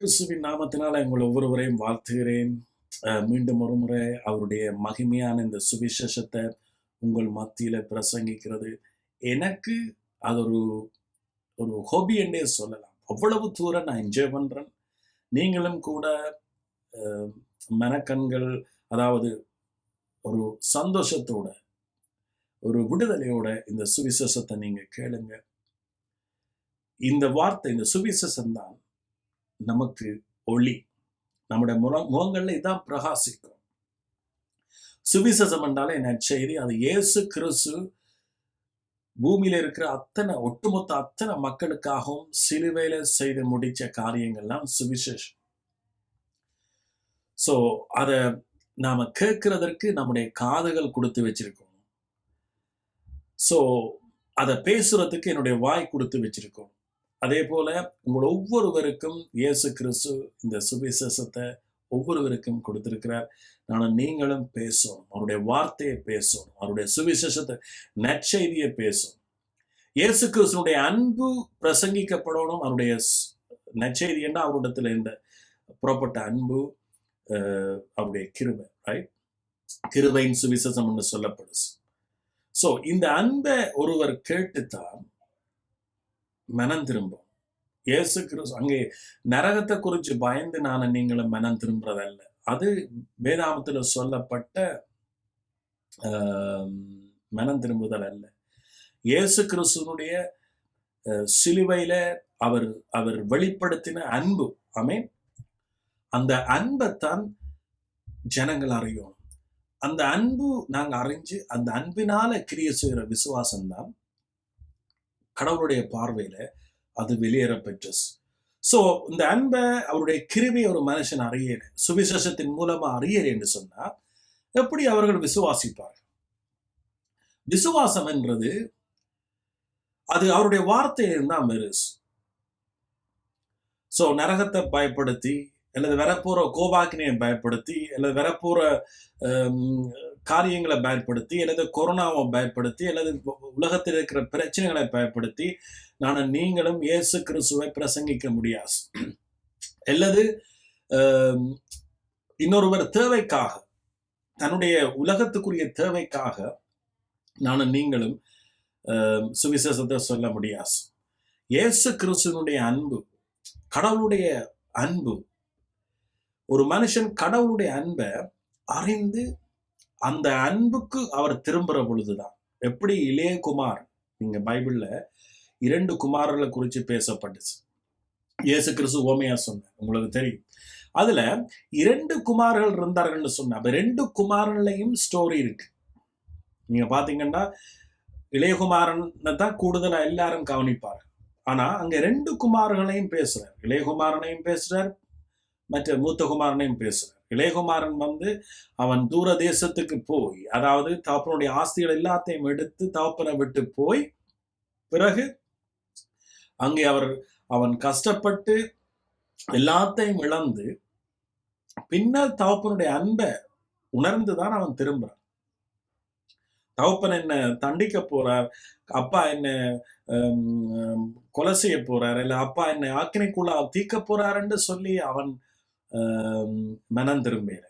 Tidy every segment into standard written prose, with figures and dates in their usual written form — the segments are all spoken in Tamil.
கிறிஸ்துவின் நாமத்தினால உங்கள் ஒவ்வொருவரையும் வாழ்த்துகிறேன். மீண்டும் ஒரு முறை அவருடைய மகிமையான இந்த சுவிசேஷத்தை உங்கள் மத்தியில பிரசங்கிக்கிறது. எனக்கு அது ஒரு ஒரு ஹாபி என்றே சொல்லலாம். அவ்வளவு தூரம் நான் என்ஜாய் பண்றேன். நீங்களும் கூட அ மனக்கண்கள் அதாவது ஒரு சந்தோஷத்தோட, ஒரு விடுதலையோட இந்த சுவிசேஷத்தை நீங்க கேளுங்க. இந்த வார்த்தை, இந்த சுவிசேஷம் தான் நமக்கு ஒளி. நம்முடைய முகங்கள்ல இதான் பிரகாசிக்கும். சுவிசேஷம் என்றாலே நற்செய்தி. அது இயேசு கிறிஸ்து பூமியில இருக்கிற ஒட்டுமொத்த அத்தனை மக்களுக்காகவும் சிலுவையில செய்து முடிச்ச காரியங்கள்லாம் சுவிசேஷம். சோ அத நாம கேட்கிறதற்கு நம்முடைய காதுகள் கொடுத்து வச்சிருக்கோம். சோ அத பேசுறதுக்கு என்னுடைய வாய் கொடுத்து வச்சிருக்கோம். அதே போல உங்கள் ஒவ்வொருவருக்கும் இயேசு கிறிஸ்து இந்த சுவிசேஷத்தை ஒவ்வொருவருக்கும் கொடுத்திருக்கிறார். நீங்களும் பேசணும். அவருடைய வார்த்தையை பேசணும். அவருடைய சுவிசேஷத்தை, நற்செய்தியை பேசணும். இயேசு கிறிஸ்துனுடைய அன்பு பிரசங்கிக்கப்படணும். அவருடைய நற்செய்தி என்றால் அவரிடத்துல இந்த புறப்பட்ட அன்பு, அவருடைய கிருபை, ரைட்? கிருபையின் சுவிசேஷம் என்று சொல்லப்படுது. சோ இந்த அன்பை ஒருவர் கேட்டுத்தான் மனம் திரும்பும். இயேசு கிறிஸ்து அங்கே நரகத்தை குறித்து பயந்து நீங்களும் மனம் திரும்புறதல்ல. அது வேதாகமத்துல சொல்லப்பட்ட மனம் திரும்புதல் அல்ல. இயேசு கிறிஸ்துனுடைய சிலுவையில அவர் அவர் வெளிப்படுத்தின அன்பு, ஆமென். அந்த அன்பைத்தான் ஜனங்கள் அறியணும். அந்த அன்பு நாங்க அறிஞ்சு அந்த அன்பினால கிரியை செய்கிற விசுவாசம் தான் கடவுளுடைய பார்வையில அது வெளியேற பெற்றது. சோ இந்த அன்பை, அவருடைய கிருபையை ஒரு மனுஷன் அறியல, சுவிசேஷத்தின் மூலமா அறியல என்று சொன்னா எப்படி அவர்கள் விசுவாசிப்பார்கள்? விசுவாசம் என்றது அது அவருடைய வார்த்தையிலிருந்து தான் வருது. சோ நரகத்தை பயப்படுத்தி, அல்லது வரப்போற கோபாக்கினையை பயப்படுத்தி, அல்லது வரப்போற காரியங்களை பயன்படுத்தி, அல்லது கொரோனாவை பயன்படுத்தி, அல்லது உலகத்தில் இருக்கிற பிரச்சனைகளை பயன்படுத்தி நீங்களும் இயேசு கிறிஸ்துவை பிரசங்கிக்க முடியாது. அல்லது இன்னொருவர் தேவைக்காக, தன்னுடைய உலகத்துக்குரிய தேவைக்காக நீங்களும் சுவிசேஷத்தை சொல்ல முடியாது. இயேசு கிறிஸ்துவனுடைய அன்பு, கடவுளுடைய அன்பு, ஒரு மனுஷன் கடவுளுடைய அன்பை அறிந்து அந்த அன்புக்கு அவர் திரும்புற பொழுதுதான். எப்படி இளைய குமார், நீங்க பைபிள்ல 2 குமாரர்களை குறித்து பேசப்பட்டுச்சு. இயேசு கிறிஸ்து ஓமையா சொன்ன, உங்களுக்கு தெரியும். அதுல 2 குமார்கள் இருந்தார்கள்னு சொன்ன. அப்ப 2 குமாரன்லையும் ஸ்டோரி இருக்கு. நீங்க பாத்தீங்கன்னா இளையகுமாரன் தான் கூடுதலா எல்லாரும் கவனிப்பார். ஆனா அங்க 2 குமாரர்களையும் பேசுறார். இளையகுமாரனையும் பேசுறார், மற்ற மூத்த குமாரனையும் பேசுறார். இளையகுமாரன் அவன் தூர தேசத்துக்கு போய், அதாவது தகப்பனுடைய ஆஸ்திகள் எல்லாத்தையும் எடுத்து தகப்பனை விட்டு போய், பிறகு அங்கே அவன் கஷ்டப்பட்டு எல்லாத்தையும் இழந்து பின்னர் தகப்பனுடைய அன்பை உணர்ந்துதான் அவன் திரும்புறான். தகப்பன் என்ன தண்டிக்க போறார், அப்பா என்ன கொலை செய்ய போறார், இல்ல அப்பா என்ன ஆக்கினைக்குள்ள தீக்க போறாருன்னு சொல்லி அவன் மனம் திரும்பின.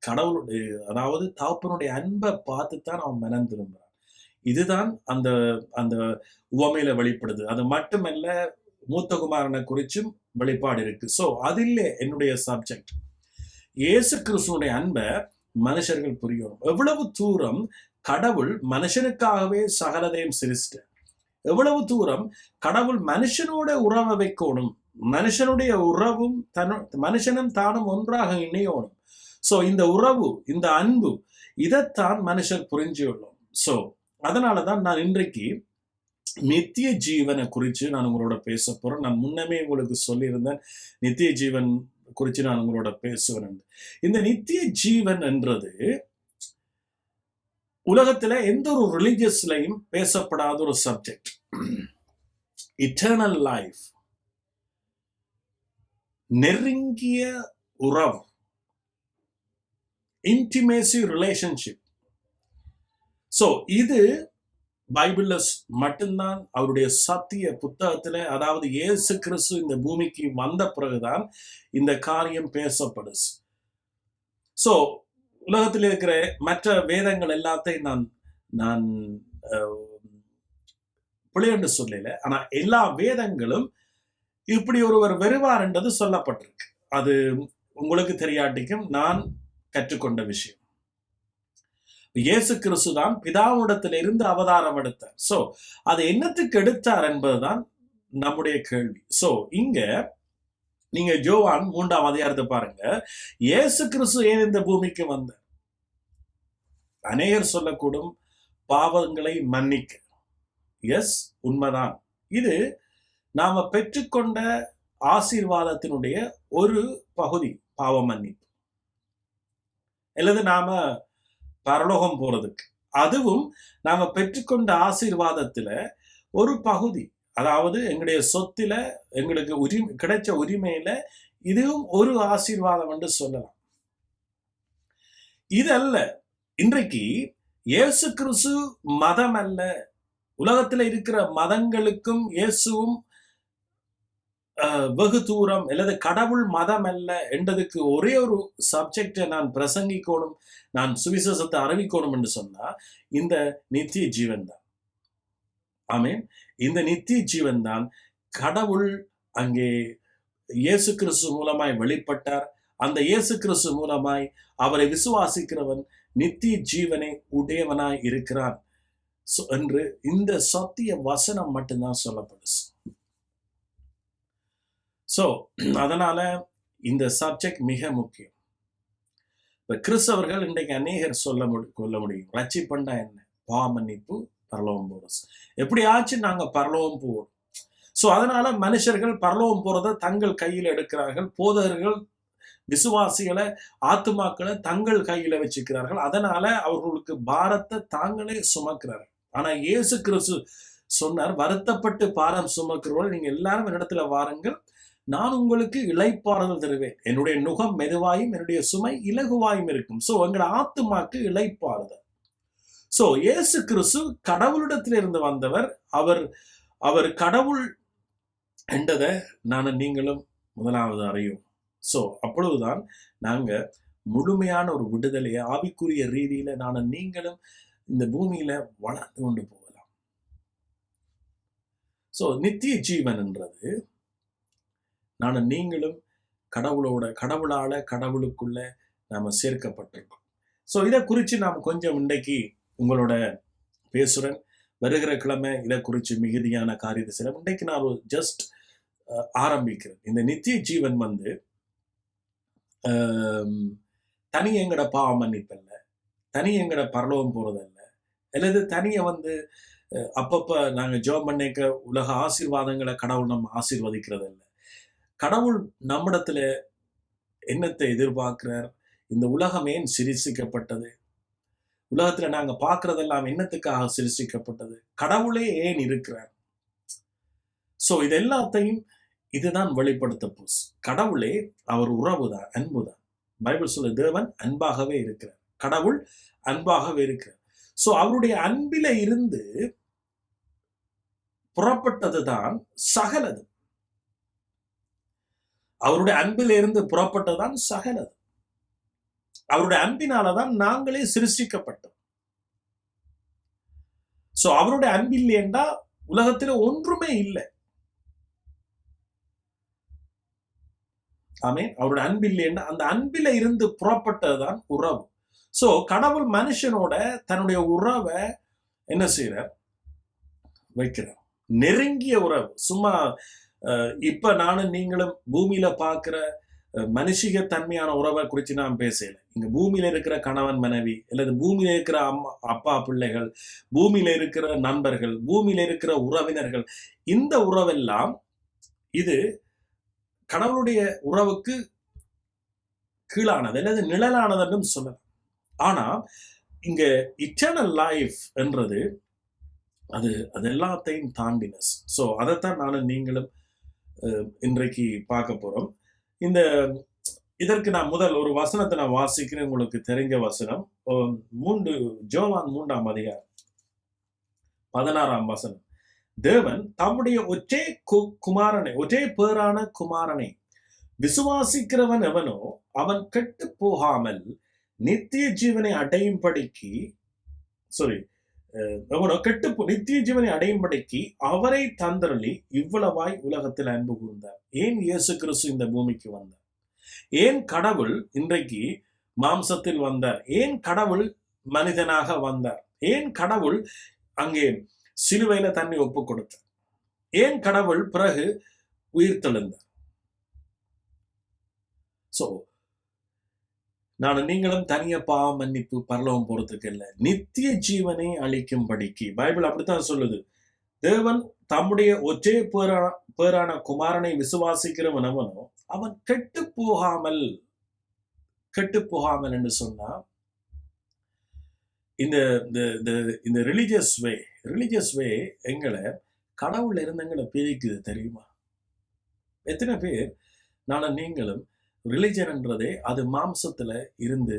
கடவுளுடைய, அதாவது தகப்பனுடைய அன்பை பார்த்துத்தான் அவன் மனம் திரும்புறான். இதுதான் அந்த அந்த உவமையில வெளிப்படுது. அது மட்டுமல்ல, மூத்த குமாரனை குறிச்சும் வெளிப்பாடு இருக்கு. சோ அதில் என்னுடைய சப்ஜெக்ட் இயேசு கிறிஸ்துவனுடைய அன்பை மனுஷர்கள் புரியணும். எவ்வளவு தூரம் கடவுள் மனுஷனுக்காகவே சகலதையும் சிருஷ்ட, எவ்வளவு தூரம் கடவுள் மனுஷனோட உறவை வைக்கணும், மனுஷனுடைய உறவும் மனுஷனும் தானும் ஒன்றாக இணையணும். சோ இந்த உறவு, இந்த அன்பு, இதைத்தான் மனுஷர் புரிஞ்சுள்ளோம். சோ அதனாலதான் நான் இன்றைக்கு நித்திய ஜீவனை குறித்து உங்களோட பேச போறேன். நான் முன்னமே உங்களுக்கு சொல்லியிருந்தேன், நித்திய ஜீவன் குறித்து நான் உங்களோட பேசுவேன். இந்த நித்திய ஜீவன் என்றது உலகத்துல எந்த ஒரு ரிலிஜியஸ்லையும் பேசப்படாத ஒரு சப்ஜெக்ட். இட்டர்னல் லைஃப், நெருங்கிய உறவு, இன்டிமேசி ரிலேஷன்ஷிப். சோ இது பைபிள்ல மட்டும்தான் அவருடைய சத்திய புத்தகத்துல, அதாவது இயேசு கிறிஸ்து இந்த பூமிக்கு வந்த பிறகுதான் இந்த காரியம் பேசப்படுது. சோ உலகத்தில் இருக்கிற மற்ற வேதங்கள் எல்லாத்தையும் நான் நான் பிழையென்று சொல்லல. ஆனா எல்லா வேதங்களும் இப்படி ஒருவர் வருவார் என்றது சொல்லப்பட்டிருக்கு. அது உங்களுக்கு தெரியாட்டிக்கும் நான் கற்றுக்கொண்ட விஷயம். இயேசு கிறிஸ்து தான் பிதாவிடத்திலிருந்து அவதாரம் எடுத்தார். சோ அது என்னத்துக்கு எடுத்தார் என்பதுதான் நம்முடைய கேள்வி. சோ இங்க நீங்க யோவான் 3ஆம் அதிகாரத்தை பாருங்க. இயேசு கிறிஸ்து ஏன் இந்த பூமிக்கு வந்தார்? அநேகர் சொல்லக்கூடும் பாவங்களை மன்னிக்க. எஸ், உண்மைதான். இது நாம பெற்றுக்கொண்ட ஆசீர்வாதத்தினுடைய ஒரு பகுதி, பாவ மன்னிப்பு. அல்லது நாம பரலோகம் போறதுக்கு, அதுவும் நாம பெற்றுக்கொண்ட ஆசீர்வாதத்துல ஒரு பகுதி. அதாவது எங்களுடைய சொத்துல எங்களுக்கு கிடைச்ச உரிமையில இதுவும் ஒரு ஆசீர்வாதம் என்று சொல்லலாம். இதல்ல இன்றைக்கு இயேசு கிறிஸ்து மதம் அல்ல. உலகத்துல இருக்கிற மதங்களுக்கும் இயேசுவும் வெகு தூரம், அல்லது கடவுள் மதம் அல்ல என்றதுக்கு ஒரே ஒரு சப்ஜெக்டை நான் பிரசங்கிக்கணும், நான் சுவிசேஷத்தை அறிவிக்கணும் என்று சொன்னா இந்த நித்திய ஜீவன் தான். ஆமென். இந்த நித்திய ஜீவன் தான் கடவுள் அங்கே இயேசு கிறிஸ்து மூலமாய் வெளிப்பட்டார். அந்த இயேசு கிறிஸ்து மூலமாய் அவரை விசுவாசிக்கிறவன் நித்திய ஜீவனை உடையவனாய் இருக்கிறான் என்று இந்த சத்திய வசனம் மட்டும்தான் சொல்லப்படுது. சோ அதனால இந்த சப்ஜெக்ட் மிக முக்கியம். இப்ப கிறிஸ்தவர்கள் இன்றைக்கு அநேகர் கொள்ள முடியும், ரட்சிப்பண்டா என்ன, பாவ மன்னிப்பு, பரலோகம் போறது. எப்படியாச்சும் நாங்க பரலோகம் போவோம். சோ அதனால மனுஷர்கள் பரலோகம் போறதை தங்கள் கையில் எடுக்கிறார்கள். போதகர்கள் விசுவாசிகளை, ஆத்துமாக்களை தங்கள் கையில வச்சுக்கிறார்கள். அதனால அவர்களுக்கு பாரத்தை தாங்களே சுமக்கிறார்கள். ஆனா இயேசு கிறிஸ்து சொன்னார், வருத்தப்பட்டு பாரம் சுமக்கிறவர்கள் நீங்க எல்லாரும் என்னிடத்துல வாருங்கள், நான் உங்களுக்கு இளைப்பாறுதல் தருவேன். என்னுடைய நுகம் மெதுவாயும் என்னுடைய சுமை இலகுவாயும் இருக்கும். சோ எங்களோட ஆத்துமாக்கு இளைப்பாறுதல். சோ இயேசு கிறிஸ்து கடவுளிடத்திலிருந்து வந்தவர். அவர் கடவுள் என்றதை நானும் நீங்களும் முதலாவது அறியும். சோ அப்பொழுதுதான் நாங்க முழுமையான ஒரு விடுதலையை ஆவிக்குரிய ரீதியில நானும் நீங்களும் இந்த பூமியில வளர்ந்து கொண்டு போகலாம். சோ நித்திய ஜீவன் என்றது நானும் நீங்களும் கடவுளால கடவுளுக்குள்ள நாம சேர்க்கப்பட்டிருக்கோம். சோ இதை குறித்து நாம் கொஞ்சம் இன்றைக்கு உங்களோட பேசுறேன். வருகிற கிழமை இதை குறித்து மிகுதியான காரியத்தை செய்ய. இன்றைக்கு நான் ஒரு ஜஸ்ட் ஆரம்பிக்கிறேன். இந்த நித்திய ஜீவன் தனி எங்கட பாவ மன்னிப்பல்ல, தனி எங்கட பரலோகம் போறதல்ல, அல்லது தனிய அப்பப்ப நாங்க ஜெபம் பண்ணிக்க உலக ஆசீர்வாதங்களை கடவுள் நம்ம ஆசீர்வதிக்கிறதல்ல. கடவுள் நம்மிடத்துல என்னத்தை எதிர்பார்க்கிறார்? இந்த உலகம் ஏன் சிருஷ்டிக்கப்பட்டது? உலகத்துல நாங்க பார்க்கறதெல்லாம் என்னத்துக்காக சிருஷ்டிக்கப்பட்டது? கடவுளே ஏன் இருக்கிறார்? சோ இது எல்லாத்தையும் இதுதான் வெளிப்படுத்த போஸ். கடவுளே அவர் உறவுதான், அன்புதான். பைபிள் சொல்ல தேவன் அன்பாகவே இருக்கிறார், கடவுள் அன்பாகவே இருக்கிறார். சோ அவருடைய அன்பில இருந்து புறப்பட்டதுதான் சகலது. அவருடைய அன்பில் இருந்து புறப்பட்டதுதான் சகலது. அவருடைய அன்பினாலதான் நாங்களே சிருஷ்டிக்கப்பட்டோம். சோ அவருடைய அன்பில்லை என்றா உலகத்தில் ஒன்றுமே இல்லை. ஆமென். அவருடைய அன்பில்லை என்றா அந்த அன்பில இருந்து புறப்பட்டதுதான் உறவு. சோ கடவுள் மனுஷனோட தன்னுடைய உறவை என்ன செய்யறார்? வைக்கிறார். நெருங்கிய உறவு. சும்மா இப்ப நானும் நீங்களும் பூமியில பார்க்கிற மனுஷிக தன்மையான உறவை குறித்து நான் பேசல. இங்க பூமியில இருக்கிற கணவன் மனைவி, அல்லது பூமியில இருக்கிற அம்மா அப்பா பிள்ளைகள், பூமியில இருக்கிற நண்பர்கள், பூமியில இருக்கிற உறவினர்கள், இந்த உறவெல்லாம் இது கடவுளுடைய உறவுக்கு கீழானது அல்லது நிழலானதுன்னு சொல்லலாம். ஆனா இங்க இட்டர்னல் லைஃப் என்றது அது எல்லாத்தையும் தாண்டினஸ். சோ அதைத்தான் நானும் நீங்களும் இன்றைக்கு பார்க்க போறோம். இதற்கு நான் முதல் ஒரு வசனத்தை நான் வாசிக்கிறேன், உங்களுக்கு தெரிஞ்ச வசனம். யோவான் 3ஆம் அதிகாரம் 16ஆம் வசனம். தேவன் தம்முடைய ஒரே பேரான குமாரனை விசுவாசிக்கிறவன் எவனோ அவன் கெட்டு போகாமல் நித்திய ஜீவனை அடையும்படிக்கு நித்திய ஜீவனை அடையும்படிக்கு அவரை தந்தருளி இவ்வளவாய் உலகத்தில் அன்பு கூர்ந்தார். ஏன் இயேசு கிறிஸ்து இந்த பூமிக்கு வந்தார்? ஏன் கடவுள் இன்றைக்கு மாம்சத்தில் வந்தார்? ஏன் கடவுள் மனிதனாக வந்தார்? ஏன் கடவுள் அங்கே சிலுவையில தன்னை ஒப்பு கொடுத்தார்? ஏன் கடவுள் பிறகு உயிர் தெழுந்தார்? சோ நீங்களும் தனிய பாவ மன்னிப்பு பரலோகம் போறதுக்கு இல்லை, நித்திய ஜீவனை அளிக்கும்படிக்கு. பைபிள் அப்படித்தான் சொல்லுது. தேவன் தம்முடைய ஒரே பேரான குமாரனை விசுவாசிக்கிறவன் அவனோ அவன் கெட்டு போகாமல் என்று சொன்னா, இந்த ரிலிஜியஸ் வே எங்களை கடவுள் இருந்து எங்களை பிரிக்குது தெரியுமா? எத்தனை பேர் நீங்களும் ரிலிஜன்ன்றதே அது மாம்சத்துல இருந்து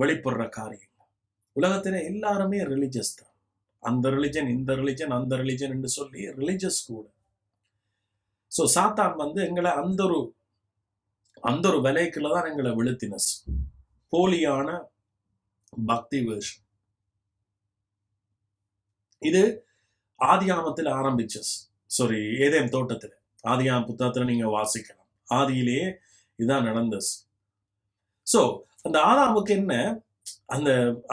வெளிப்படுற காரியம். உலகத்துல எல்லாருமே ரிலிஜியஸ் தான். அந்த ரிலிஜன், இந்த ரிலிஜன், அந்த ரிலிஜன் என்று சொல்லி ரிலிஜியஸ் கூட. சோ சாத்தான் எங்களை அந்த ஒரு விலைக்குள்ளதான் எங்களை வெளுத்தினஸ். போலியான பக்தி வேஷம். இது ஆதியாமத்தில் ஆரம்பிச்சஸ். ஏதேன் தோட்டத்துல, ஆதியாம் புத்தகத்துல நீங்க வாசிக்கலாம். ஆதியிலேயே இதான் நடந்தது. சோ அந்த ஆதாமுக்கு என்ன, அந்த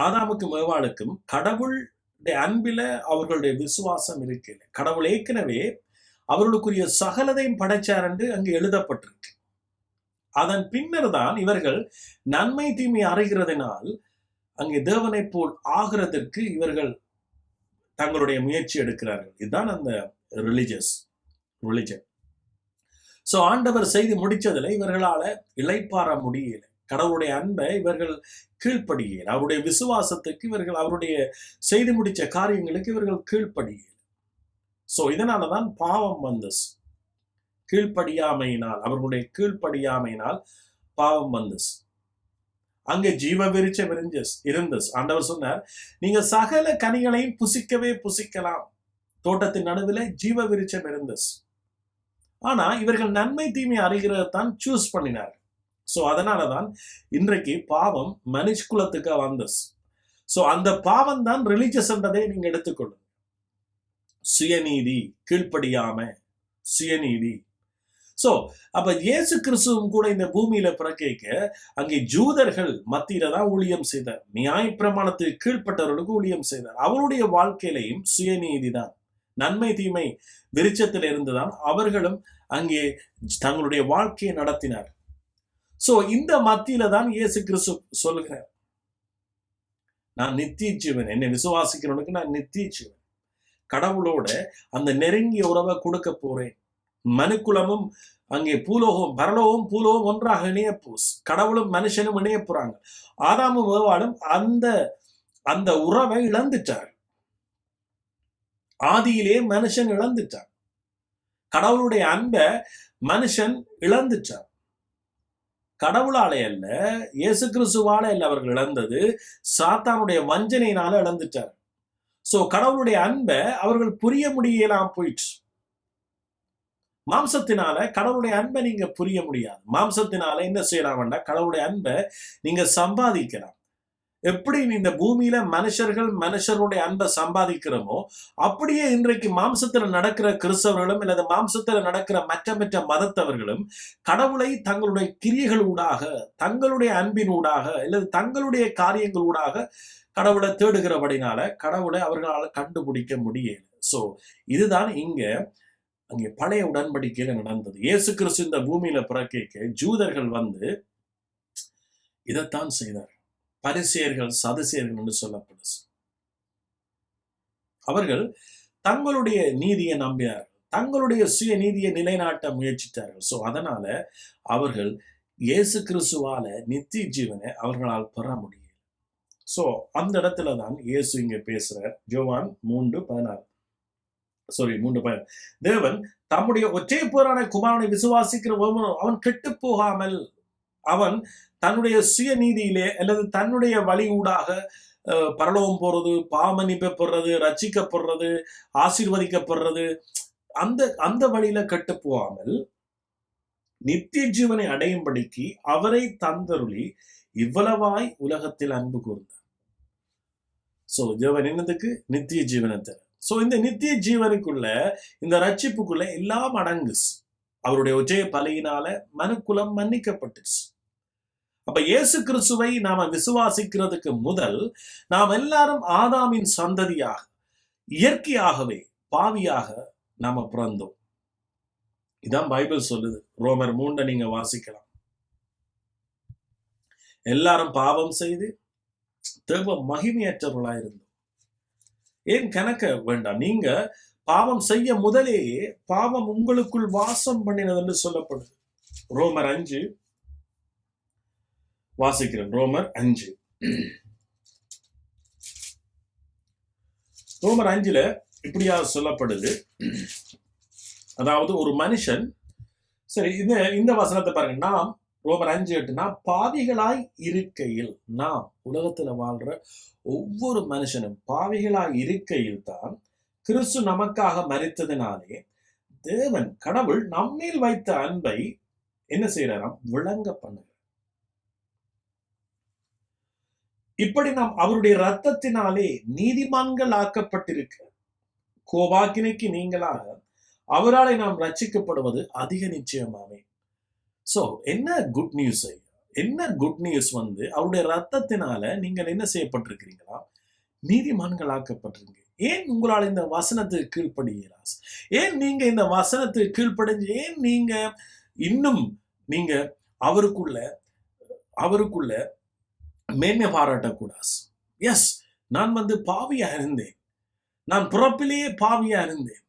ஆதாமுக்கும் ஏவாளுக்கும் கடவுளுடைய அன்பில அவர்களுடைய விசுவாசம் இருக்கல. கடவுள் ஏற்கனவே அவர்களுக்குரிய சகலதையும் படைச்சார் என்று அங்கு எழுதப்பட்டிருக்கு. அதன் பின்னர் தான் இவர்கள் நன்மை தீமை அறிகிறதினால் அங்கே தேவனை போல் ஆகிறதற்கு இவர்கள் தங்களுடைய முயற்சி எடுக்கிறார்கள். இதுதான் அந்த ரிலிஜன். சோ ஆண்டவர் செய்து முடிச்சதுல இவர்களால இளைப்பாற முடியல. கடவுளுடைய அன்பை இவர்கள் கீழ்ப்படியல. அவருடைய விசுவாசத்துக்கு இவர்கள், அவருடைய செய்து முடிச்ச காரியங்களுக்கு இவர்கள் கீழ்ப்படியல. சோ இதனாலதான் பாவம் வந்தது. கீழ்ப்படியாமையினால், அவர்களுடைய கீழ்ப்படியாமையினால் பாவம் வந்தது. அங்கே ஜீவ விருட்சம் இருந்தது. ஆண்டவர் சொன்னார், நீங்க சகல கனிகளையும் புசிக்கவே புசிக்கலாம். தோட்டத்தின் நடுவில் ஜீவ விருட்சம் இருந்தது. ஆனா இவர்கள் நன்மை தீமை அறிகிறதான் சூஸ் பண்ணினார். சோ அதனாலதான் இன்றைக்கு பாவம் மனுஷகுலத்துக்கு வந்தது. சோ அந்த பாவம் தான் ரிலிஜியஸ் என்றதை நீங்க எடுத்துக்கொள்ளுங்க. சுயநீதி, கீழ்ப்படியாம சுயநீதி. சோ அப்ப இயேசு கிறிஸ்துவும் கூட இந்த பூமியில பிறக்க அங்கே ஜூதர்கள் மத்தியில தான் ஊழியம் செய்தார். நியாயப்பிரமாணத்துக்கு கீழ்ப்பட்டவர்களுக்கு ஊழியம் செய்தார். அவருடைய வாழ்க்கையிலையும் சுயநீதி தான், நன்மை தீமை விருட்சத்தில் இருந்துதான் அவர்களும் அங்கே தங்களுடைய வாழ்க்கையை நடத்தினார். சோ இந்த மத்தியில தான் இயேசு கிறிஸ்து சொல்லுகிறார், நான் நித்திய ஜீவன், என்னை விசுவாசிக்கிறவனுக்கு நான் நித்திய ஜீவன், கடவுளோட அந்த நெருங்கிய உறவை கொடுக்க போறேன். மனுக்குலமும் அங்கே பரலோகம் பூலோகம் ஒன்றாக இணைய கடவுளும் மனுஷனும் இணைய போறாங்க. ஆதாமும் ஏவாளும் அந்த உறவை இழந்துட்டார். ஆதியிலே மனுஷன் இழந்துட்டான். கடவுளுடைய அன்பை மனுஷன் இழந்துட்டார். கடவுளாலே அல்ல, இயேசு கிறிஸ்துவால அல்ல அவர்கள் இழந்தது, சாத்தானுடைய வஞ்சனையினால இழந்துட்டார். சோ கடவுளுடைய அன்பை அவர்கள் புரிய முடியலாம் போயிட்டு. மாம்சத்தினால கடவுளுடைய அன்பை நீங்க புரிய முடியாது. மாம்சத்தினால என்ன செய்யலாம்? கடவுளுடைய அன்பை நீங்க சம்பாதிக்கலாம். எப்படி இந்த பூமியில மனுஷருடைய அன்பை சம்பாதிக்கிறோமோ அப்படியே இன்றைக்கு மாம்சத்துல நடக்கிற கிறிஸ்தவர்களும் அல்லது மாம்சத்துல நடக்கிற மற்ற மதத்தவர்களும் கடவுளை தங்களுடைய கிரியைகளூடாக, தங்களுடைய அன்பினூடாக அல்லது தங்களுடைய காரியங்களூடாக கடவுளை தேடுகிறபடினால கடவுளை அவர்களால் கண்டுபிடிக்க முடியல. சோ இதுதான் அங்கே பழைய உடன்படிக்கையில நடந்தது. இயேசு கிறிஸ்து இந்த பூமியில பிறக்க ஜூதர்கள் இதைத்தான் செய்தார். பரிசேயர்கள், சதுசேயர்கள் என்று சொல்லப்படுது. அவர்கள் தங்களுடைய நீதியை நம்பினார்கள், தங்களுடைய சுய நீதியை நிலைநாட்ட முயற்சித்தார்கள். சோ அதனால அவர்கள் இயேசு கிறிஸ்துவால நித்திய ஜீவனை அவர்களால் பெற முடியல. சோ அந்த இடத்துல தான் இயேசு இங்க பேசுறார். யோவான் 3:16. தேவன் தம்முடைய ஒற்றை பேரான குமாரனை விசுவாசிக்கிற அவன் கெட்டு போகாமல், அவன் தன்னுடைய சுய நீதியிலே அல்லது தன்னுடைய வழி ஊடாக பரலோகம் போறது, பாவமன்னிப்பை பெறுறது, ரட்சிக்கப்படுறது, ஆசீர்வதிக்கப்படுறது, அந்த அந்த வழியில கெட்டு போகாமல் நித்திய ஜீவனை அடையும்படிக்கு அவரை தந்தருளி இவ்வளவாய் உலகத்தில் அன்பு கூர்ந்தார். சோ தேவன் என்னதுக்கு? நித்திய ஜீவனை தர. சோ இந்த நித்திய ஜீவனுக்குள்ள, இந்த ரட்சிப்புக்குள்ள எல்லாம் அடங்கு. அவருடைய ஒற்றைய பலியினால மனுக்குலம் மன்னிக்கப்பட்டுச்சு. அப்ப இயேசு கிறிஸ்துவை நாம விசுவாசிக்கிறதுக்கு முதல் நாம் எல்லாரும் ஆதாமின் சந்ததியாக, இயற்கையாகவே பாவியாக நாம பிறந்தோம். இதான் பைபிள் சொல்லுது. ரோமர் 3 நீங்க வாசிக்கலாம். எல்லாரும் பாவம் செய்து தேவ மகிமையற்றவர்களாயிருந்தோம். ஏன் கணக்க வேண்டாம், நீங்க பாவம் செய்ய முதலேயே பாவம் உங்களுக்குள் வாசம் பண்ணினது என்று சொல்லப்படுது. ரோமர் 5 வாசிக்கிறேன். ரோமர் 5 ரோமர் 5 இப்படியா சொல்லப்படுது. அதாவது ஒரு மனுஷன், சரி இந்த வசனத்தை பாருங்க. நாம் ரோமர் 5:8 நாம் பாவிகளாய் இருக்கையில், நாம் உலகத்துல வாழ்ற ஒவ்வொரு மனுஷனும் பாவிகளாய் இருக்கையில் தான் கிறிஸ்து நமக்காக மரித்ததினாலே தேவன் கடவுள் நம்மேல் வைத்த அன்பை என்ன செய்யறாராம்? விளங்க பண்ணுங்க. இப்படி நாம் அவருடைய இரத்தத்தினாலே நீதிமான்கள் ஆக்கப்பட்டிருக்க கோபாக்கினைக்கு நீங்களாக அவராலே நாம் ரட்சிக்கப்படுவது அதிக நிச்சயமாவே. சோ என்ன குட் நியூஸ்? என்ன குட் நியூஸ் வந்து அவருடைய ரத்தத்தினால நீங்கள் என்ன செய்யப்பட்டிருக்கிறீங்களா? நீதிமான்கள் ஆக்கப்பட்டிருக்கீங்க. ஏன் உங்களால் இந்த வசனத்துக்கு கீழ்ப்படுகிறா? ஏன் நீங்க இந்த வசனத்துக்கு கீழ்ப்படைஞ்சு, ஏன் நீங்க இன்னும் நீங்க அவருக்குள்ள மேன்மை பாராட்டக்கூடாது? எஸ், நான் வந்து பாவியா இருந்தேன், நான் பிறப்பிலேயே பாவியா இருந்தேன்.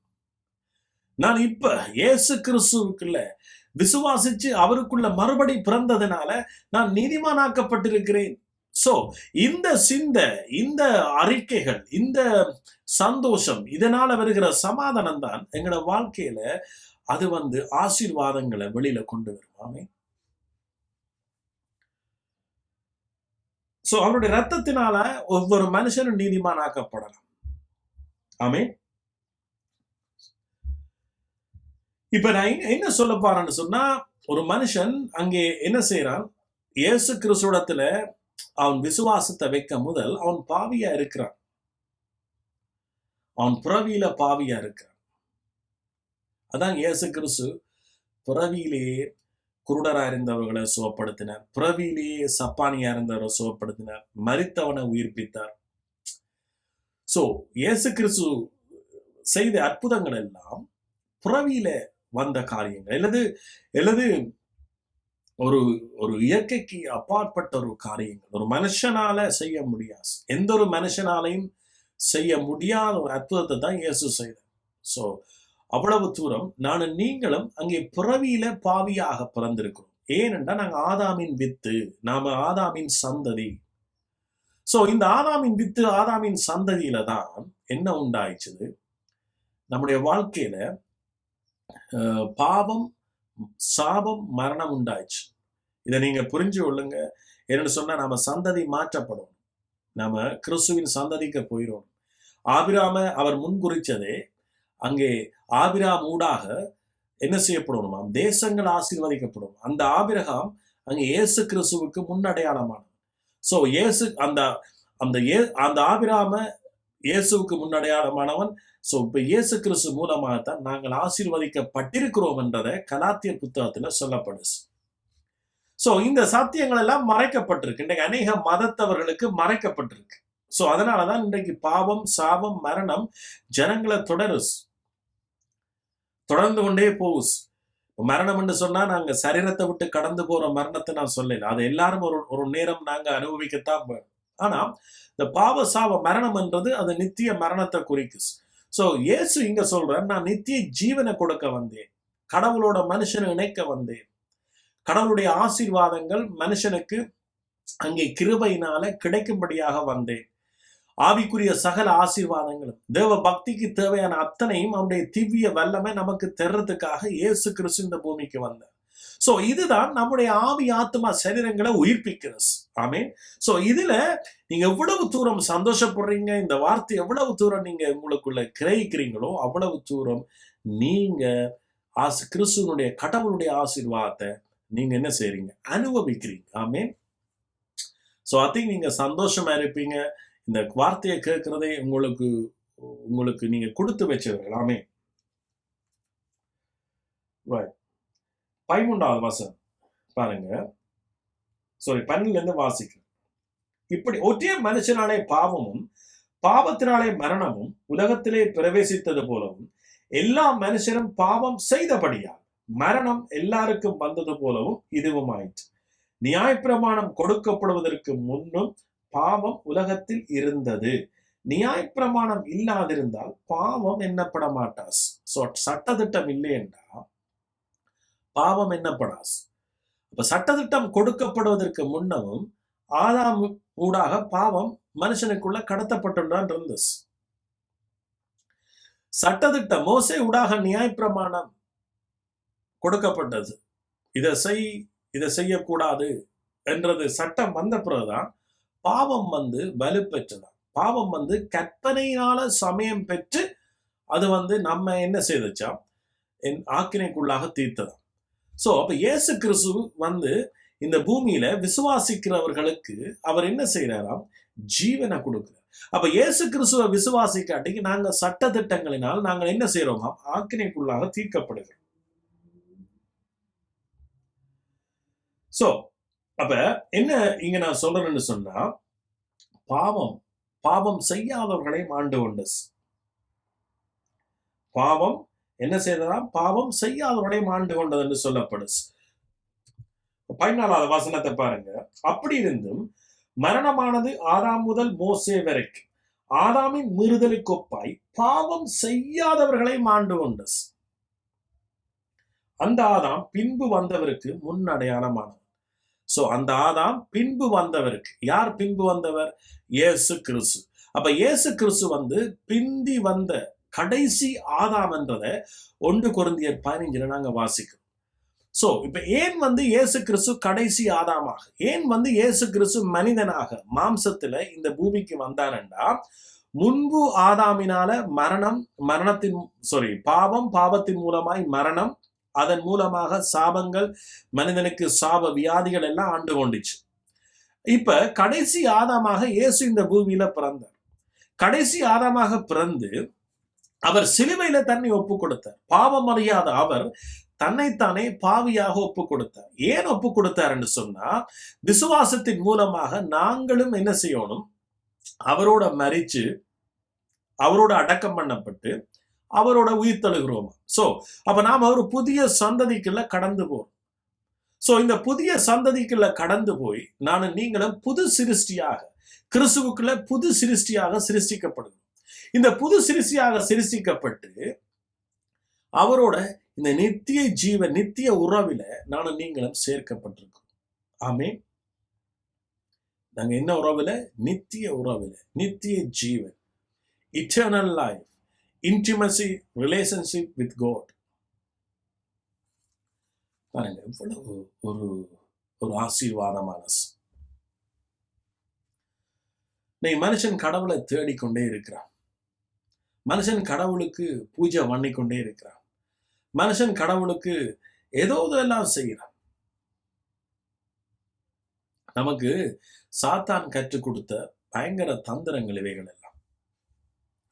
நான் இப்ப இயேசு கிறிஸ்துவுக்குள்ள விசுவாசிச்சு அவருக்குள்ள மறுபடி பிறந்ததுனால நான் நீதிமானாக்கப்பட்டிருக்கிறேன். சோ இந்த சிந்தை, இந்த அறிக்கைகள், இந்த சந்தோஷம், இதனால வருகிற சமாதானம் தான் எங்களோட வாழ்க்கையில அது வந்து ஆசீர்வாதங்களை வெளியில கொண்டு வருவாமே. சோ அவருடைய ரத்தத்தினால ஒவ்வொரு மனுஷனும் நீதிமானாக்கப்படலாம். ஆமென். இப்ப நான் என்ன சொல்ல போறேன்னு சொன்னா, ஒரு மனுஷன் அங்கே என்ன செய்யறான்? இயேசு கிறிஸ்துவிடத்துல அவன் விசுவாசத்தை வைக்க முதல் அவன் பாவியா இருக்கிறான். அவன் பிறவியில பாவியா இருக்கிறான். அதான் இயேசு கிறிஸ்து பிறவியிலேயே குருடரா இருந்தவர்களை சுகப்படுத்தினார், பிறவியிலேயே சப்பானியா இருந்தவரை சுகப்படுத்தினார், மரித்தவனை உயிர்ப்பித்தார். சோ இயேசு கிறிஸ்து செய்த அற்புதங்கள் எல்லாம் பிறவியில வந்த காரியங்கள், அல்லது ஒரு இயற்கைக்கு அப்பாற்பட்ட ஒரு காரியங்கள், ஒரு மனுஷனால செய்ய முடியாது. எந்த ஒரு மனுஷனாலையும் செய்ய முடியாத ஒரு அற்புதத்தை தான் இயேசு செய்தார். சோ அவ்வளவு தூரம் நானும் நீங்களும் அங்கே பிறவியில பாவியாக பிறந்திருக்கிறோம். ஏனென்றால் நாங்க ஆதாமின் வித்து, நாம ஆதாமின் சந்ததி. சோ இந்த ஆதாமின் வித்து, ஆதாமின் சந்ததியில தான் என்ன உண்டாயிடுச்சு? நம்முடைய வாழ்க்கையில பாவம், சாபம், மரணம் உண்டாயிடுச்சு. இதை நீங்க புரிஞ்சு கொள்ளுங்க. என்னன்னு சொன்னா நாம சந்ததி மாற்றப்படும், நாம கிறிஸ்துவின் சந்ததிக்கு போயிடும். ஆபிராம அவர் முன்குறிச்சதே, அங்கே ஆபிராம் ஊடாக என்ன செய்யப்படணுமா? தேசங்கள் ஆசீர்வதிக்கப்படும். அந்த ஆபிரகாம் அங்கே இயேசு கிறிஸ்துவுக்கு முன்னடையாளமானது. சோ இயேசு அந்த ஆபிராம இயேசுவுக்கு முன்னடையாளமானவன். சோ இப்ப இயேசு கிறிஸ்து மூலமாகத்தான் நாங்கள் ஆசீர்வதிக்கப்பட்டிருக்கிறோம் என்றதை கலாத்தியர் புத்தகத்துல சொல்லப்படுது. சோ இந்த சத்தியங்கள் எல்லாம் மறைக்கப்பட்டிருக்கு. இன்றைக்கு அநேக மதத்தவர்களுக்கு மறைக்கப்பட்டிருக்கு. சோ அதனாலதான் இன்றைக்கு பாவம், சாபம், மரணம் ஜனங்களை தொடர்ந்து கொண்டே போகுது. மரணம் என்று சொன்னா நாங்க சரீரத்தை விட்டு கடந்து போற மரணத்தை நான் சொல்லல. அது எல்லாரும் ஒரு நேரம் நாங்க அனுபவிக்கத்தான் போறோம். ஆனா இந்த பாவ சாப மரணம் என்றது அது நித்திய மரணத்தை குறிக்கு. சோ இயேசு இங்க சொல்ற, நான் நித்திய ஜீவனை கொடுக்க வந்தேன், கடவுளோட மனுஷனை இணைக்க வந்தேன். கடவுளுடைய ஆசீர்வாதங்கள் மனுஷனுக்கு அங்கே கிருபையினால கிடைக்கும்படியாக வந்தேன். ஆவிக்குரிய சகல ஆசீர்வாதங்களும், தேவ பக்திக்கு தேவையான அத்தனையும் அவருடைய திவ்ய வல்லமை நமக்கு தர்றதுக்காக இயேசு கிறிஸ்து இந்த பூமிக்கு வந்தார். சோ இதுதான் நம்முடைய ஆவி ஆத்மா சரீரங்களை உயிர்ப்பிக்கிறது. ஆமென். சோ இதுல நீங்க எவ்வளவு தூரம் சந்தோஷப்படுறீங்க, இந்த வார்த்தை எவ்வளவு தூரம் நீங்க உங்களுக்குள்ள கிரகிக்கிறீங்களோ அவ்வளவு தூரம் நீங்க கிறிஸ்துவனுடைய கடவுளுடைய ஆசீர்வாதத்தை நீங்க என்ன செய்றீங்க, அனுபவிக்கிறீங்க. ஆமென். சோ ஐ திங்க் நீங்க சந்தோஷமா இருப்பீங்க. இந்த வார்த்தையை கேட்கிறதே உங்களுக்கு நீங்க கொடுத்து வச்சவர்கள். ஆமென். 13வது வசனம் பாருங்க. 12 வாசிக்கிறேன். இப்படி ஒற்றைய மனுஷனாலே பாவமும் பாவத்தினாலே மரணமும் உலகத்திலே பிரவேசித்தது போலவும் எல்லா மனுஷரும் பாவம் செய்தபடியால் மரணம் எல்லாருக்கும் வந்தது போலவும் இதுவும் ஆயிற்று. நியாயப்பிரமாணம் கொடுக்கப்படுவதற்கு முன்னும் பாவம் உலகத்தில் இருந்தது. நியாயப்பிரமாணம் இல்லாதிருந்தால் பாவம் எண்ணப்பட மாட்டாஸ். சட்டத்திட்டம் இல்லை என்றா பாவம் எண்ணப்படாஸ். அப்ப சட்டத்திட்டம் கொடுக்கப்படுவதற்கு முன்னமும் ஆதாம் ஊடாக பாவம் மனுஷனுக்குள்ள கடத்தப்பட்டுள்ளான் இருந்தது. சட்டத்திட்டம் மோசே ஊடாக நியாயப்பிரமாணம் கொடுக்கப்பட்டது. இதை செய்யக்கூடாது என்றது சட்டம் வந்த பிறகுதான் பாவம் வலுப்பெற்றதான். பாவம் கற்பனையினால சமயம் பெற்று அது நம்ம என்ன செய்தச்சா ஆக்கினைக்குள்ளாக தீர்த்ததாம். சோ அப்ப இயேசு கிறிஸ்து இந்த பூமியில விசுவாசிக்கிறவர்களுக்கு அவர் என்ன செய்யறாராம், ஜீவனை கொடுக்கிறார். அப்ப இயேசு கிறிஸ்துவ விசுவாசிக்காட்டிக்கு நாங்க சட்ட திட்டங்களினால் நாங்கள் என்ன செய்யறோம், ஆக்கினைக்குள்ளாக தீர்க்கப்படுகிறோம். சோ அப்ப என்ன இங்க நான் சொல்றேன்னு சொன்னா, பாவம் செய்யாதவர்களை ஆண்டு கொண்டு பாவம் என்ன செய்ததாம், பாவம் செய்யாதவர்களை ஆண்டு கொண்டது என்று சொல்லப்படுது. 14வது வசனத்தை பாருங்க. அப்படி இருந்தும் மரணமானது ஆதாம் முதல் மோசே வரைக்கும் ஆதாமின் மீறுதலுக்கு ஒப்பாய் பாவம் செய்யாதவர்களை ஆண்டு கொண்டு அந்த ஆதாம் பின்பு வந்தவருக்கு முன் அடையாளமானவர். சோ அந்த ஆதாம் பின்பு வந்தவருக்கு, யார் பின்பு வந்தவர், இயேசு கிறிஸ்து. அப்ப இயேசு கிறிஸ்து பிந்தி வந்த கடைசி ஆதாம் என்றதை 1 கொரிந்தியர் 15 நாங்க வாசிக்கிறோம். சோ இப்ப ஏன் இயேசு கிறிஸ்து கடைசி ஆதாமாக, ஏன் இயேசு கிறிஸ்து மனிதனாக மாம்சத்துல இந்த பூமிக்கு வந்தார்ன்றா, முன்பு ஆதாமினால பாவத்தின் மூலமாய் மரணம், அதன் மூலமாக சாபங்கள், மனிதனுக்கு சாப வியாதிகள் எல்லாம் ஆண்டு கொண்டுச்சு. இப்ப கடைசி ஆதாமாக இயேசு இந்த பூமியில பிறந்தார். கடைசி ஆதாமாக பிறந்து அவர் சிலுவையில தன்னை ஒப்பு கொடுத்தார். பாவம் அறியாத அவர் தன்னைத்தானே பாவியாக ஒப்பு கொடுத்தார். ஏன் ஒப்பு கொடுத்தார் என்று சொன்னா, விசுவாசத்தின் மூலமாக நாங்களும் என்ன செய்யணும், அவரோட மரிச்சு அவரோட அடக்கம் பண்ணப்பட்டு அவரோட உயிர் தழுகிறோம். சோ அப்ப நாம ஒரு புதிய சந்ததிக்குள்ள கடந்து போறோம். சோ இந்த புதிய சந்ததிக்குள்ள கடந்து போய் நீங்களும் புது சிருஷ்டியாக கிறிஸ்துவுக்குள்ள புது சிருஷ்டியாக சிருஷ்டிக்கப்படுகிறோம். இந்த புது சிருஷ்டியாக சிருஷ்டிக்கப்பட்டு அவரோட இந்த நித்திய ஜீவன், நித்திய உறவில நீங்களும் சேர்க்கப்பட்டிருக்கோம். ஆமென். நாங்க என்ன உறவுல, நித்திய உறவுல, நித்திய ஜீவன், eternal life, intimacy, relationship with God. பாருங்க எவ்வளவு ஒரு ஆசீர்வாதமான. மனுஷன் கடவுளை தேடிக்கொண்டே இருக்கிறான். மனுஷன் கடவுளுக்கு பூஜை பண்ணிக்கொண்டே இருக்கிறான். மனுஷன் கடவுளுக்கு ஏதோ எல்லாம் செய்யறான். நமக்கு சாத்தான் கற்றுக் கொடுத்த பயங்கர தந்திரங்கள் இவைகள் எல்லாம்.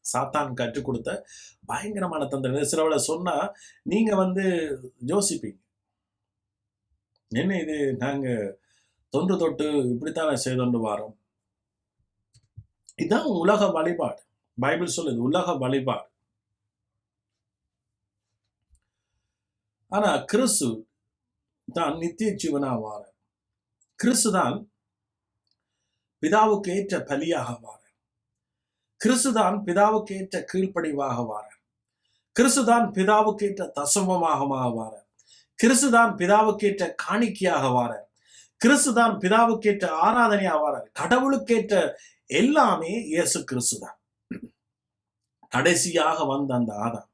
சாத்தான் கற்றுக் கொடுத்த பயங்கரமான தந்திரங்கள். சிலவளை சொன்னா நீங்க யோசிப்பீங்க, என்ன இது, நாங்க தொன்று தொட்டு இப்படித்தான் செய்தொண்டு வாரோம். இதுதான் உலக வழிபாடு. பைபிள் சொல்லுது உலக வழிபாடு. ஆனா கிறிஸ்து தான் நித்திய ஜீவனா வார. கிறிஸ்து தான் பிதாவுக்கு ஏற்ற பலியாக வார. கிறிஸ்து தான் பிதாவுக்கு ஏற்ற கீழ்ப்படிவாக வார. கிறிஸ்து தான் பிதாவுக்கு ஏற்ற தசமமாக வார. கிறிஸ்து தான் பிதாவுக்கு ஏற்ற காணிக்கையாக வார. கிறிஸ்து தான் பிதாவுக்கு ஏற்ற ஆராதனையாக வார. கடவுளுக்கேற்ற எல்லாமே இயேசு கிறிஸ்து தான். கடைசியாக வந்த அந்த ஆதாம்.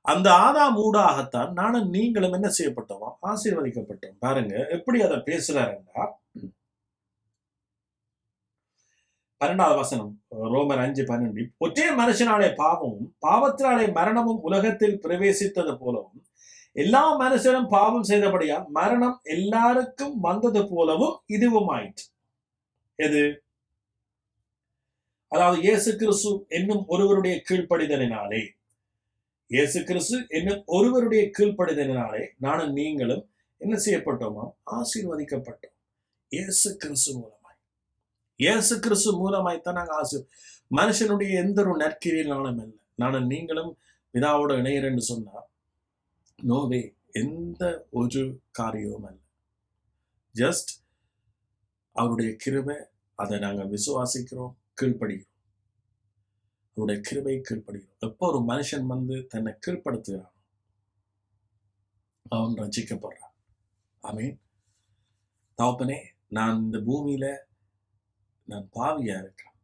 அந்த ஆதாம் ஊடாகத்தான் நானும் நீங்களும் என்ன செய்யப்பட்டோம்? ஆசீர்வதிக்கப்பட்டோம். பாருங்க எப்படி அதை பேசுறாருன்னா, 12வது வசனம், ரோமர் 5:12, ஒற்றே மனுஷனாலே பாவமும் பாவத்தினாலே மரணமும் உலகத்தில் பிரவேசித்தது போலவும் எல்லா மனுஷரும் பாவம் செய்தபடியால் மரணம் எல்லாருக்கும் வந்தது போலவும் இதுவும் ஆயிற்று. எது? அதாவது இயேசு கிறிஸ்து என்னும் ஒருவருடைய கீழ்ப்படிதலினாலே, இயேசு கிறிஸ்து என்னும் ஒருவருடைய கீழ்ப்படிதலினாலே நானும் நீங்களும் என்ன செய்யப்பட்டோமா? ஆசீர்வதிக்கப்பட்டோம். இயேசு கிறிஸ்து மூலமாய், இயேசு கிறிஸ்து மூலமாய்த்தான் நாங்கள் மனுஷனுடைய எந்த ஒரு நற்கிரியினாலும் அல்ல. நானும் நீங்களும் பிதாவோட இணையர் என்று சொன்னார், நோவே, எந்த ஒரு காரியமும் அல்ல. ஜஸ்ட் அவருடைய கிருபை, அதை நாங்கள் விசுவாசிக்கிறோம், கீழ்ப்படுகிறோம். அவருடைய கிருபை கீழ்ப்படுகிறோம். எப்போ ஒரு மனுஷன் வந்து தன்னை கீழ்ப்படுத்துகிறான், அவன் ரட்சிக்கப்படுறான். ஆமீன். தகப்பனே, நான் இந்த பூமியில நான் பாவியா இருக்கிறேன்.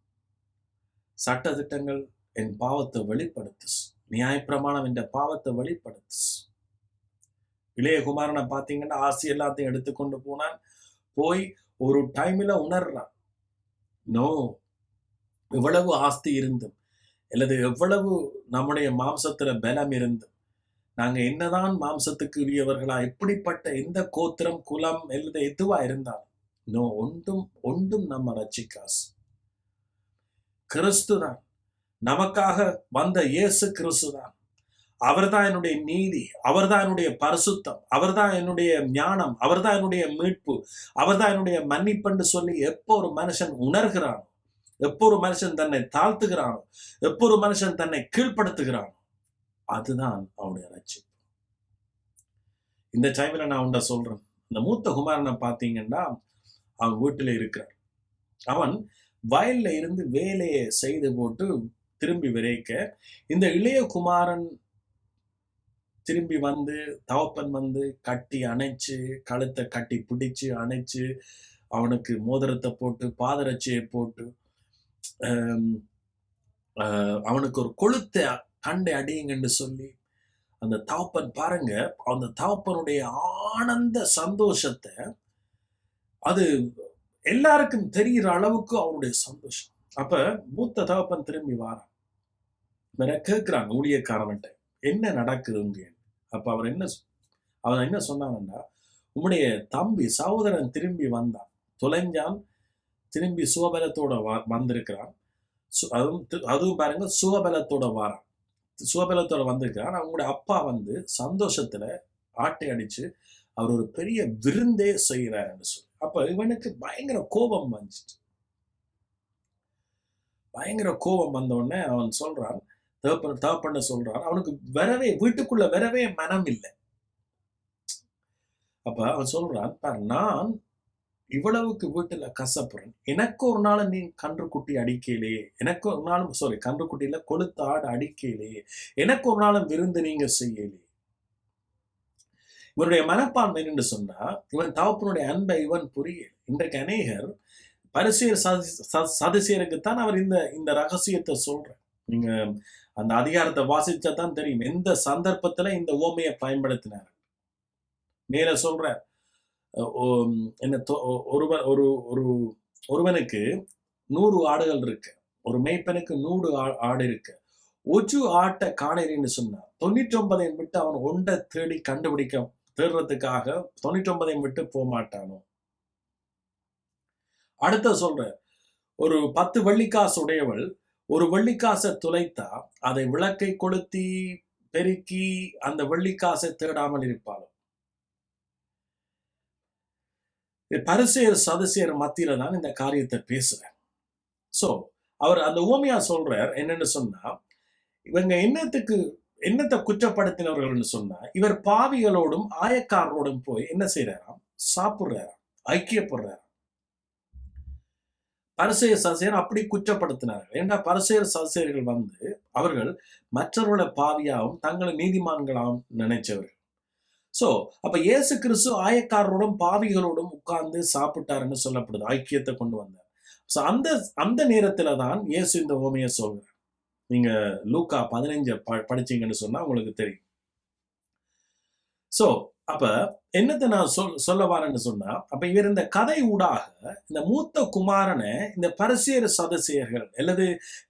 சட்ட திட்டங்கள் என் பாவத்தை வெளிப்படுத்து, நியாயப்பிரமாணம் என்ற பாவத்தை வெளிப்படுத்து. இளைய குமாரனை பார்த்தீங்கன்னா ஆசி எல்லாத்தையும் எடுத்துக்கொண்டு போனான். போய் ஒரு டைம்ல உணர்றான், நோ, எவ்வளவு ஆஸ்தி இருந்தும் அல்லது எவ்வளவு நம்முடைய மாம்சத்துல பலம் இருந்தும் நாங்க என்னதான் மாம்சத்துக்கு உரியவர்களா, எப்படிப்பட்ட எந்த கோத்திரம் குலம் அல்லது எதுவா இருந்தாலும் நோ, ஒன்றும் நம்ம ரட்சிக்காசு. கிறிஸ்து தான் நமக்காக வந்த இயேசு கிறிஸ்து தான். அவர்தான் என்னுடைய நீதி, அவர்தான் என்னுடைய பரிசுத்தம், அவர்தான் என்னுடைய ஞானம், அவர்தான் என்னுடைய மீட்பு, அவர்தான் என்னுடைய மன்னிப்பென்று சொல்லி எப்போ ஒரு மனுஷன் உணர்கிறானோ, எப்போ ஒரு மனுஷன் தன்னை தாழ்த்துகிறானோ, எப்போ ஒரு மனுஷன் தன்னை கீழ்ப்படுத்துகிறானோ, அதுதான் அவனுடைய ரட்சிப்பு. இந்த டைம்ல நான் உண்ட சொல்றேன், இந்த மூத்த குமாரனை பார்த்தீங்கன்னா அவன் வீட்டில் இருக்கிறான். அவன் வயல்ல இருந்து வேலையை செய்து போட்டு திரும்பி விரைக்க, இந்த இளைய குமாரன் திரும்பி வந்து தகப்பன் வந்து கட்டி அணைச்சு, கழுத்தை கட்டி பிடிச்சு அணைச்சு, அவனுக்கு மோதிரத்தை போட்டு பாதரட்சியை போட்டு அவனுக்கு ஒரு கொளுத்த கண்டை அடியுங்கன்னு சொல்லி அந்த தகப்பன் பாருங்க, அந்த தகப்பனுடைய ஆனந்த சந்தோஷத்தை அது எல்லாருக்கும் தெரிகிற அளவுக்கு அவனுடைய சந்தோஷம். அப்ப மூத்த தகப்பன் திரும்பி வாரான். வேற கேட்கிறாங்க ஊழியக்காரன்ட்ட, என்ன நடக்குதுங்க? அப்ப அவன் என்ன சொன்னான்னா, உம்முடைய தம்பி சகோதரன் திரும்பி வந்தான், தொலைஞ்சான், திரும்பி சுகபலத்தோட வந்திருக்கிறான். அதுவும் பாருங்க, சுகபலத்தோட வாரான், சுகபலத்தோட வந்திருக்கிறான். அவங்களுடைய அப்பா வந்து சந்தோஷத்துல ஆட்டை அடிச்சு அவர் ஒரு பெரிய விருந்தே செய்கிறாருன்னு சொல்லி. அப்ப இவனுக்கு பயங்கர கோபம் வந்துச்சு. பயங்கர கோபம் வந்த உடனே அவன் சொல்றான், தகப்பன சொல்றான், அவனுக்கு வீட்டுக்குள்ள வரவே மனம் இல்லை. அப்ப அவன் சொல்றான், நான் இவ்வளவுக்கு வீட்டுல கசப்புறேன், எனக்கு ஒரு நாள் நீ கன்றுக்குட்டி அடிக்கலையே, எனக்கு ஒரு நாளும் கன்றுக்குட்டியில கொளுத்த ஆடு அடிக்கலையே, எனக்கு ஒரு நாளும் விருந்து நீங்க செய்யலையே. இவனுடைய மனப்பான்மை என்று சொன்னா, இவன் தகப்பனுடைய அன்பை இவன் புரியல. இன்றைக்கு அநேகர் பரிசேயர் சதுசேயருக்குத்தான் அவர் இந்த ரகசியத்தை சொல்ற. நீங்க அந்த அதிகாரத்தை வாசிச்சா தான் தெரியும் எந்த சந்தர்ப்பத்துல இந்த ஓமையை பயன்படுத்தினார். மேல சொல்ற, என்ன ஒருவனுக்கு 100 ஆடுகள் இருக்கு, ஒரு மேய்ப்பனுக்கு 100 ஆடு இருக்கு. ஒரு ஆட்டை காணேன்னு சொன்னா 99 விட்டு அவன் ஒன்றை தேடி தேடுறதுக்காக 99 விட்டு போக மாட்டானோ. அடுத்த சொல்ற, ஒரு 10 வெள்ளிக்காசு உடையவள் ஒரு வெள்ளிக்காசை துளைத்தா அதை விளக்கை கொளுத்தி பெருக்கி அந்த வெள்ளிக்காசை தேடாமல் இருப்பாளோ. பரிசேயர் சதுசேயர் மத்தியில தான் இந்த காரியத்தை பேசுறார். சோ அவர் அந்த ஊமையா சொல்றார் என்னன்னு சொன்னா, இவங்க என்னத்தை குற்றப்படுத்தினவர்கள்னு சொன்னா, இவர் பாவிகளோடும் ஆயக்காரரோடும் போய் என்ன செய்யறாராம்? சாப்பிடுறாராம், ஐக்கியப்படுறாராம். பரிசேயர் சதுசேயர் அப்படி குற்றப்படுத்தினார்கள். ஏன்னா பரிசேயர் சதுசேயர்கள் வந்து அவர்கள் மற்றவர்களை பாவியாகவும் தங்களை நீதிமான்களாகவும் நினைச்சவர்கள். சோ அப்ப இயேசு கிறிஸ்து ஆயக்காரரோடும் பாவிகளோடும் உட்கார்ந்து சாப்பிட்டாருன்னு சொல்லப்படுது, ஐக்கியத்தை கொண்டு வந்தார். சோ அந்த நேரத்துல தான் இயேசு இந்த உவமையை சொல்றார். நீங்க லூக்கா 15 படிச்சீங்கன்னு சொன்னா உங்களுக்கு தெரியும். சோ அப்ப என்னத்தை நான் சொல்ல வரேன்னு சொன்னா, அப்ப இவர் இந்த கதை ஊடாக இந்த மூத்த குமாரனை இந்த பரிசேயர் சதுசேயர்கள் அல்லது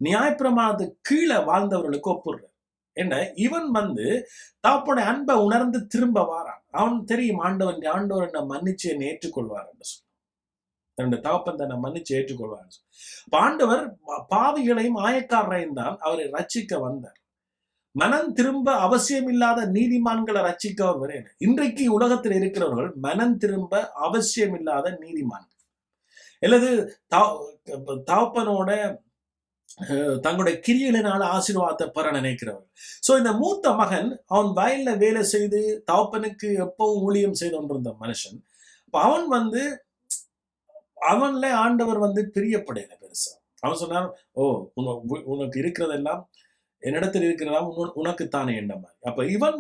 நியாயப்பிரமாணத்துக்கு கீழே வாழ்ந்தவர்களுக்கு ஒப்புடுறார். என்ன இவன் தகப்பனுடைய அன்பை உணர்ந்து திரும்ப வாரான். அவன் தெரியும் ஆண்டவர் என்ன மன்னிச்சு என்னை ஏற்றுக்கொள்வார் என்று சொல்லி, தன்னுடைய தகப்பன் தன்னை மன்னிச்சு ஏற்றுக்கொள்வார். ஆண்டவர் பாவிகளையும் ஆயக்காரரையும் தான் அவரை ரட்சிக்க வந்தார். மனம் திரும்ப அவசியம் இல்லாத நீதிமான்களை ரட்சிக்கவர் வரேன். இன்றைக்கு உலகத்தில் இருக்கிறவர்கள் மனம் திரும்ப அவசியம் இல்லாத நீதிமான்கள் அல்லது தகப்பனோட தங்களுடைய கிரியலினால ஆசீர்வாதத்தை பெற நினைக்கிறவர். சோ இந்த மூத்த மகன் அவன் வயல்ல வேலை செய்து தகப்பனுக்கு எப்பவும் ஊழியம் செய்து கொண்டிருந்த மனுஷன். அவன் அவன்ல ஆண்டவர் பிரியப்படையில பெருசா. அவன் சொன்னான், ஓ உனக்கு இருக்கிறதெல்லாம் என்னிடத்தில் இருக்கிறதெல்லாம் உனக்குத்தானே என்ற மாதிரி. அப்ப இவன்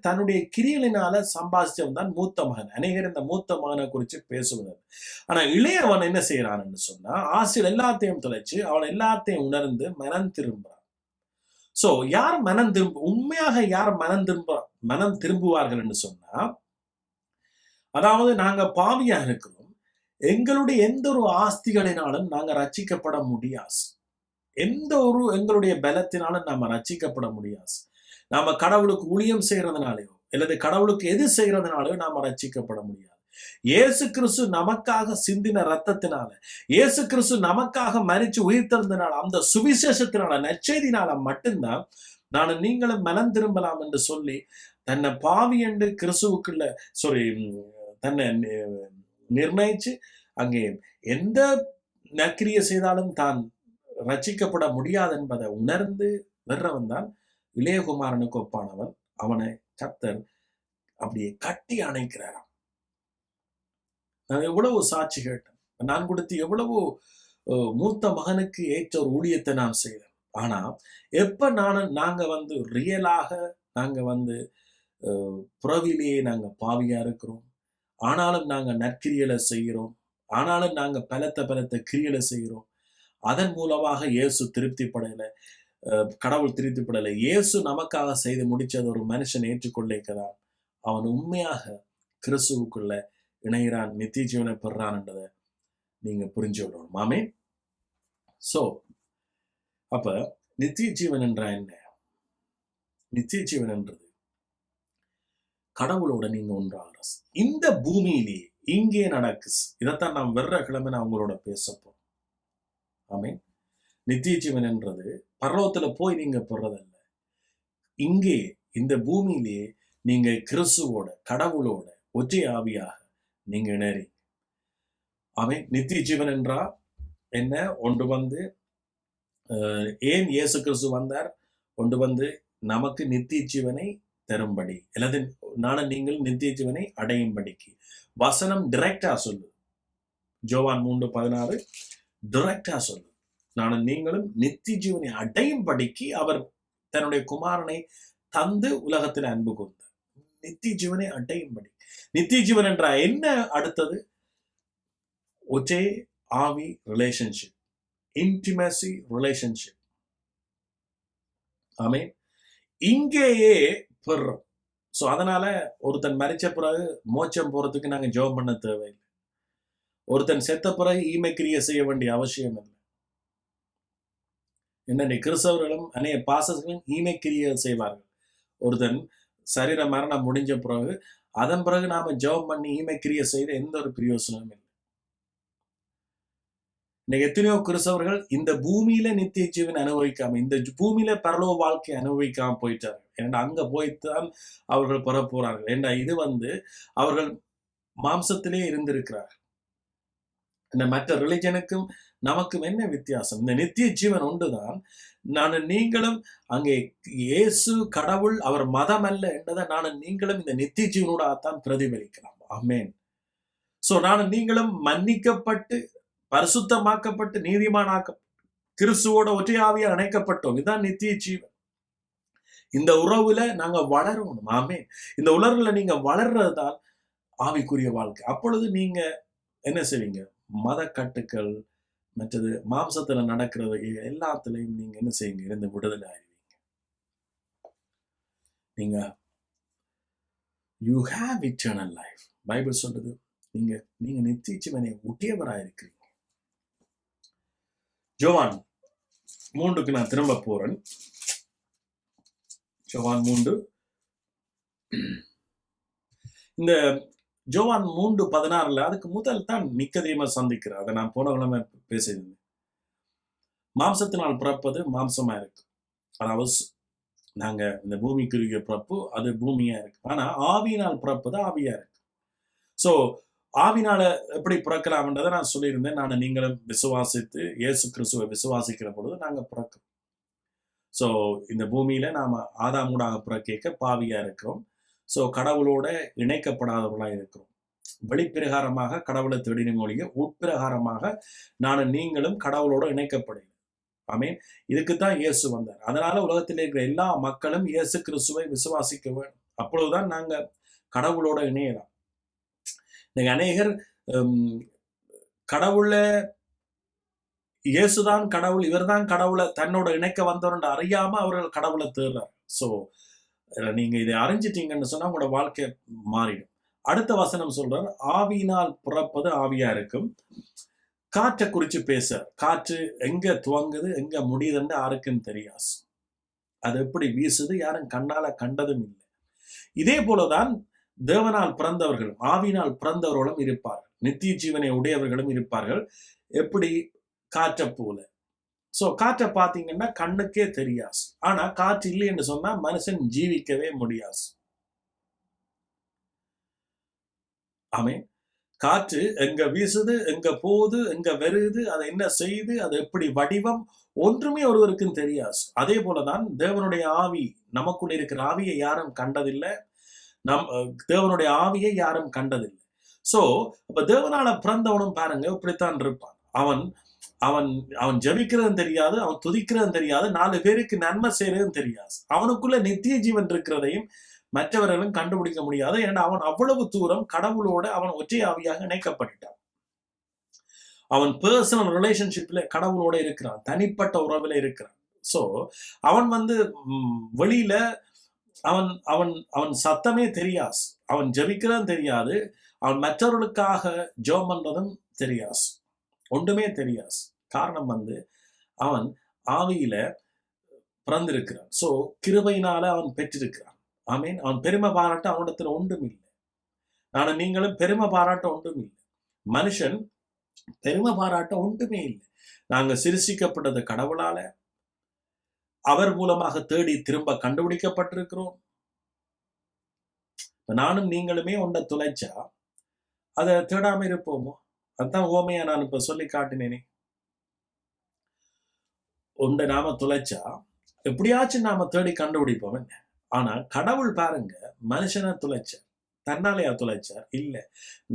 தன்னுடைய கிரியலினால சம்பாதிச்சவன் தான் மூத்த மகன். அநேகர் இந்த மூத்த மகனை குறித்து பேசுவது. ஆனா இளையவன் என்ன செய்யறான்னு சொன்னா, ஆசிரியர் எல்லாத்தையும் தொலைச்சு அவன் எல்லாத்தையும் உணர்ந்து மனம் திரும்புறான். சோ யார் உண்மையாக யார் மனம் திரும்புவார்கள் என்று சொன்னா, அதாவது நாங்க பாவியா இருக்கிறோம், எங்களுடைய எந்த ஒரு ஆஸ்திகளினாலும் நாங்க ரட்சிக்கப்பட முடியாது. எங்களுடைய பலத்தினாலும் நாம ரட்சிக்கப்பட முடியாது. நாம கடவுளுக்கு ஊழியம் செய்யறதுனாலயோ அல்லது கடவுளுக்கு எது செய்யறதுனாலயோ நாம ரட்சிக்கப்பட முடியாது. இயேசு கிறிஸ்து நமக்காக சிந்தின ரத்தத்தினால, இயேசு கிறிஸ்து நமக்காக மரிச்சு உயிர்த்தெழுந்தனால, அந்த சுவிசேஷத்தினால, நற்செய்தினால மட்டும்தான் நீங்களும் மனம் திரும்பலாம் என்று சொல்லி தன்னை பாவி என்று கிறிஸ்துவுக்குள்ள தன்னை நிர்ணயிச்சு அங்கே எந்த நற்கிரியை செய்தாலும் தான் ரட்சிக்கப்பட முடியாது என்பதை உணர்ந்து வர்றவன் தான் இளையகுமாரனுக்கு ஒப்பானவன். அவனை கர்த்தர் அப்படியே கட்டி அணைக்கிறாராம். நான் எவ்வளவு சாட்சி கேட்டேன். நான் கொடுத்து எவ்வளவு மூத்த மகனுக்கு ஏற்ற ஒரு ஊழியத்தை நான் செய்தேன். ஆனா எப்ப நாங்க ரியலாக நாங்க புறவிலேயே நாங்க பாவியா இருக்கிறோம், ஆனாலும் நாங்க நற்கிரியலை செய்கிறோம், ஆனாலும் நாங்க பலத்த கிரியலை செய்கிறோம், அதன் மூலமாக இயேசு திருப்திப்படல, கடவுள் திருப்திப்படலை. இயேசு நமக்காக செய்து முடிச்சது ஒரு மனுஷன் ஏற்றுக்கொள்ளிருக்கிறான், அவன் உண்மையாக கிறிஸ்துவுக்குள்ள இணைகிறான், நித்திய ஜீவனை பெறான்ன்றதை நீங்க புரிஞ்சு விடணும். ஆமே. சோ அப்ப நித்திய ஜீவன் என்றா என்ன? நித்திய ஜீவன் என்றது கடவுளோட நீங்க ஒன்றாக இந்த பூமியிலேயே இங்கே நடக்கு. இதைத்தான் நாம் வெற கிழமை நான் உங்களோட பேசப்போம். ஆமே. நித்திய ஜீவன் என்றது பரலோகத்துல போய் நீங்க பெறதல்ல, இங்கே இந்த பூமியிலேயே நீங்க கிறிஸ்துவோட கடவுளோட ஒற்றை ஆவியாக நீங்க இணைறி. ஆமே. நித்திய ஜீவன் என்றா என்ன? ஒன்று ஏன் இயேசு கிறிஸ்து வந்தார்? ஒன்று நமக்கு நித்திய ஜீவனை தரும்படி, அல்லது நீங்கள் நித்திய ஜீவனை அடையும்படிக்கு. வசனம் டிரெக்டா சொல்லு. ஜோவான் 3:16 டிரெக்டா சொல்லு. நீங்களும் நித்திய ஜீவனை அடையும்படிக்கு அவர் தன்னுடைய குமாரனை தந்து உலகத்தில் அன்பு கூர்ந்தார். நித்திய ஜீவனை அடையும்படி. நித்திய ஜீவன் என்ற என்ன? அடுத்தது ஒரே ஆவி ரிலேஷன்ஷிப், இன்டிமசி ரிலேஷன்ஷிப். ஆமே. இங்கேயே பெறுறோம். சோ அதனால ஒருத்தன் மரிச்ச பிறகு மோட்சம் போறதுக்கு நாங்க ஜெபம் பண்ண தேவையில்லை. ஒருத்தன் செத்த பிறகு ஈமை கிரியை செய்ய வேண்டிய அவசியம் இல்லை. என்ன கிறிஸ்தவர்களும் அநேக பாசர்களும் ஈமை கிரியை செய்வார்கள். ஒருத்தன் சரீர மரணம் முடிஞ்ச பிறகு அதன் பிறகு நாம ஜெபம் பண்ணி ஈமை கிரியை செய்த எந்த ஒரு பிரயோசனமும் இல்லை. இன்னைக்கு எத்தனையோ கிறிஸ்தவர்கள் இந்த பூமியில நித்திய ஜீவன் அனுபவிக்காம, இந்த பூமியில பரலோக வாழ்க்கை அனுபவிக்காம போயிட்டார்கள். ஏன்னா அங்க போய்த்தான் அவர்கள் பெற போறார்கள். ஏன்னா இது அவர்கள் மாம்சத்திலே இருந்திருக்கிறார்கள். இந்த மற்ற ரிலிஜனுக்கும் நமக்கும் என்ன வித்தியாசம்? இந்த நித்திய ஜீவன் ஒன்றுதான். நீங்களும் அங்கே இயேசு கடவுள், அவர் மதம் அல்ல என்றதை நீங்களும் இந்த நித்திய ஜீவனோடாத்தான் பிரதிபலிக்கலாம். ஆமென். சோ நீங்களும் மன்னிக்கப்பட்டு பரிசுத்தமாக்கப்பட்டு நீதிமானாக்க கிறிஸ்துவோட ஒற்றையாவியா அணைக்கப்பட்டோம். இதுதான் நித்திய ஜீவன். இந்த உறவுல நாங்க வளரணும். ஆமே. இந்த உலர்வுல நீங்க வளர்றதுதான் ஆவிக்குரிய வாழ்க்கை. அப்பொழுது நீங்க என்ன செய்வீங்க? மத கட்டுக்கள், மற்றது மாம்சத்துல நடக்கிறது எல்லாத்துலயும் நீங்க என்ன செய்யுங்க? இருந்து விடுதலை ஆயிருவீங்க. நீங்க you have eternal life. Bible சொல்லுது, நீங்க நீங்க நித்திய ஜீவனை உடையவராக இருக்கிறீங்க. யோவான் 3க்கு நான் திரும்ப போறேன். யோவான் 3. இந்த யோவான் 3:16 அதுக்கு முதல் தான் நிக்கதேமை சந்திக்கிறார். அதை நான் போன கிழமை பேசியிருந்தேன். மாம்சத்தினால் பிறப்பது மாம்சமா இருக்கு. அதாவது நாங்க இந்த பூமிக்குரிய பிறப்பு அது பூமியா இருக்கு. ஆனா ஆவியினால் பிறப்பது ஆவியா இருக்கு. சோ ஆவினால எப்படி பிறக்கலாம்ன்றதை நான் சொல்லியிருந்தேன். நான் நீங்களும் விசுவாசித்து இயேசு கிறிஸ்துவை விசுவாசிக்கிற பொழுது நாங்க பிறக்கிறோம். ஸோ இந்த பூமியில நாம ஆதாமூடாக பிறக்க பாவியா இருக்கிறோம். ஸோ கடவுளோட இணைக்கப்படாதவர்களா இருக்கிறோம். வெளிப்பிரகாரமாக கடவுளை தேடின மொழிய உட்பிரகாரமாக நானும் நீங்களும் கடவுளோட இணைக்கப்படுகிறோம். ஆமீன். இதுக்குத்தான் இயேசு வந்தார். அதனால உலகத்தில் இருக்கிற எல்லா மக்களும் இயேசு கிறிஸ்துவை விசுவாசிக்க வேண்டும். அப்பொழுதுதான் நாங்க கடவுளோட இணையலாம். இன்னைக்கு அநேகர் கடவுள இயேசுதான் கடவுள், இவர்தான் கடவுளை தன்னோட இணைக்க வந்தவர்ன்னு அறியாம அவர்கள் கடவுளை தேடுறார். ஸோ நீங்க இதை அறிஞ்சிட்டீங்கன்னு சொன்னா உங்களோட வாழ்க்கை மாறிடும். அடுத்த வசனம் சொல்றார், ஆவியினால் பிறப்பது ஆவியா இருக்கும். காற்றை குறிச்சு பேச, காற்று எங்க துவங்குது எங்க முடியுதுன்னு யாருக்குன்னு தெரியாது. அது எப்படி வீசுது யாரும் கண்ணால கண்டதும் இல்லை. இதே போலதான் தேவனால் பிறந்தவர்களும் ஆவியினால் பிறந்தவர்களும் இருப்பார்கள். நித்திய ஜீவனை உடையவர்களும் இருப்பார்கள். எப்படி? காற்றை போல. சோ காற்றை பார்த்தீங்கன்னா கண்ணுக்கே தெரியாது. ஆனா காற்று இல்லை என்று சொன்னா மனுஷன் ஜீவிக்கவே முடியாது. ஆமென். காற்று எங்க வீசுது, எங்க போகுது, எங்க வருது, அதை என்ன செய்யுது, அது எப்படி வடிவம், ஒன்றுமே ஒருவருக்கும் தெரியாது. அதே போலதான் தேவனுடைய ஆவி, நமக்குள்ள இருக்கிற ஆவியை யாரும் கண்டதில்லை. தேவனுடைய ஆவியை யாரும் கண்டதில்லை. சோ அப்ப தேவனால பிறந்தவனும் பாருங்க இப்படித்தான் இருப்பான். அவன் அவன் அவன் ஜபிக்கிறதும் தெரியாது, அவன் துதிக்கிறதும் தெரியாது, 4 பேருக்கு நன்மை செய்யறதும் தெரியாது. அவனுக்குள்ள நித்திய ஜீவன் இருக்கிறதையும் மற்றவர்களும் கண்டுபிடிக்க முடியாது. ஏன்னா அவன் அவ்வளவு தூரம் கடவுளோட அவன் ஒற்றை ஆவியாக இணைக்கப்பட்டான். அவன் பர்சனல் ரிலேஷன்ஷிப்ல கடவுளோட இருக்கிறான், தனிப்பட்ட உறவுல இருக்கிறான். சோ அவன் வெளியில அவன் அவன் அவன் சத்தமே தெரியாது, அவன் ஜபிக்கிறதும் தெரியாது, அவன் மற்றவர்களுக்காக ஜெபம் பண்றதும் தெரியாது, ஒன்றுமே தெரியாது. காரணம் அவன் ஆவியில பிறந்திருக்கிறான். சோ கிருபையினால அவன் பெற்றிருக்கிறான். ஆமீன். அவன் பெருமை பாராட்ட அவனிடத்துல ஒன்றும் இல்லை. நானும் நீங்களும் பெருமை பாராட்ட ஒன்றும் இல்லை. மனுஷன் பெருமை பாராட்ட ஒன்றுமே இல்லை. நாங்க சிருஷ்டிக்கப்பட்டது கடவுளால, அவர் மூலமாக தேடி திரும்ப கண்டுபிடிக்கப்பட்டிருக்கிறோம். நானும் நீங்களுமே ஒன்றை துளைச்சா அதை தேடாம இருப்போமோ? அதுதான் ஓமையா நான் இப்ப சொல்லி காட்டினேனே. ஒன்றை நாம துளைச்சா எப்படியாச்சும் நாம தேடி கண்டுபிடிப்போம். ஆனா கடவுள் பாருங்க, மனுஷனை துளைச்சார். தன்னாலையா துளைச்சார்? இல்ல.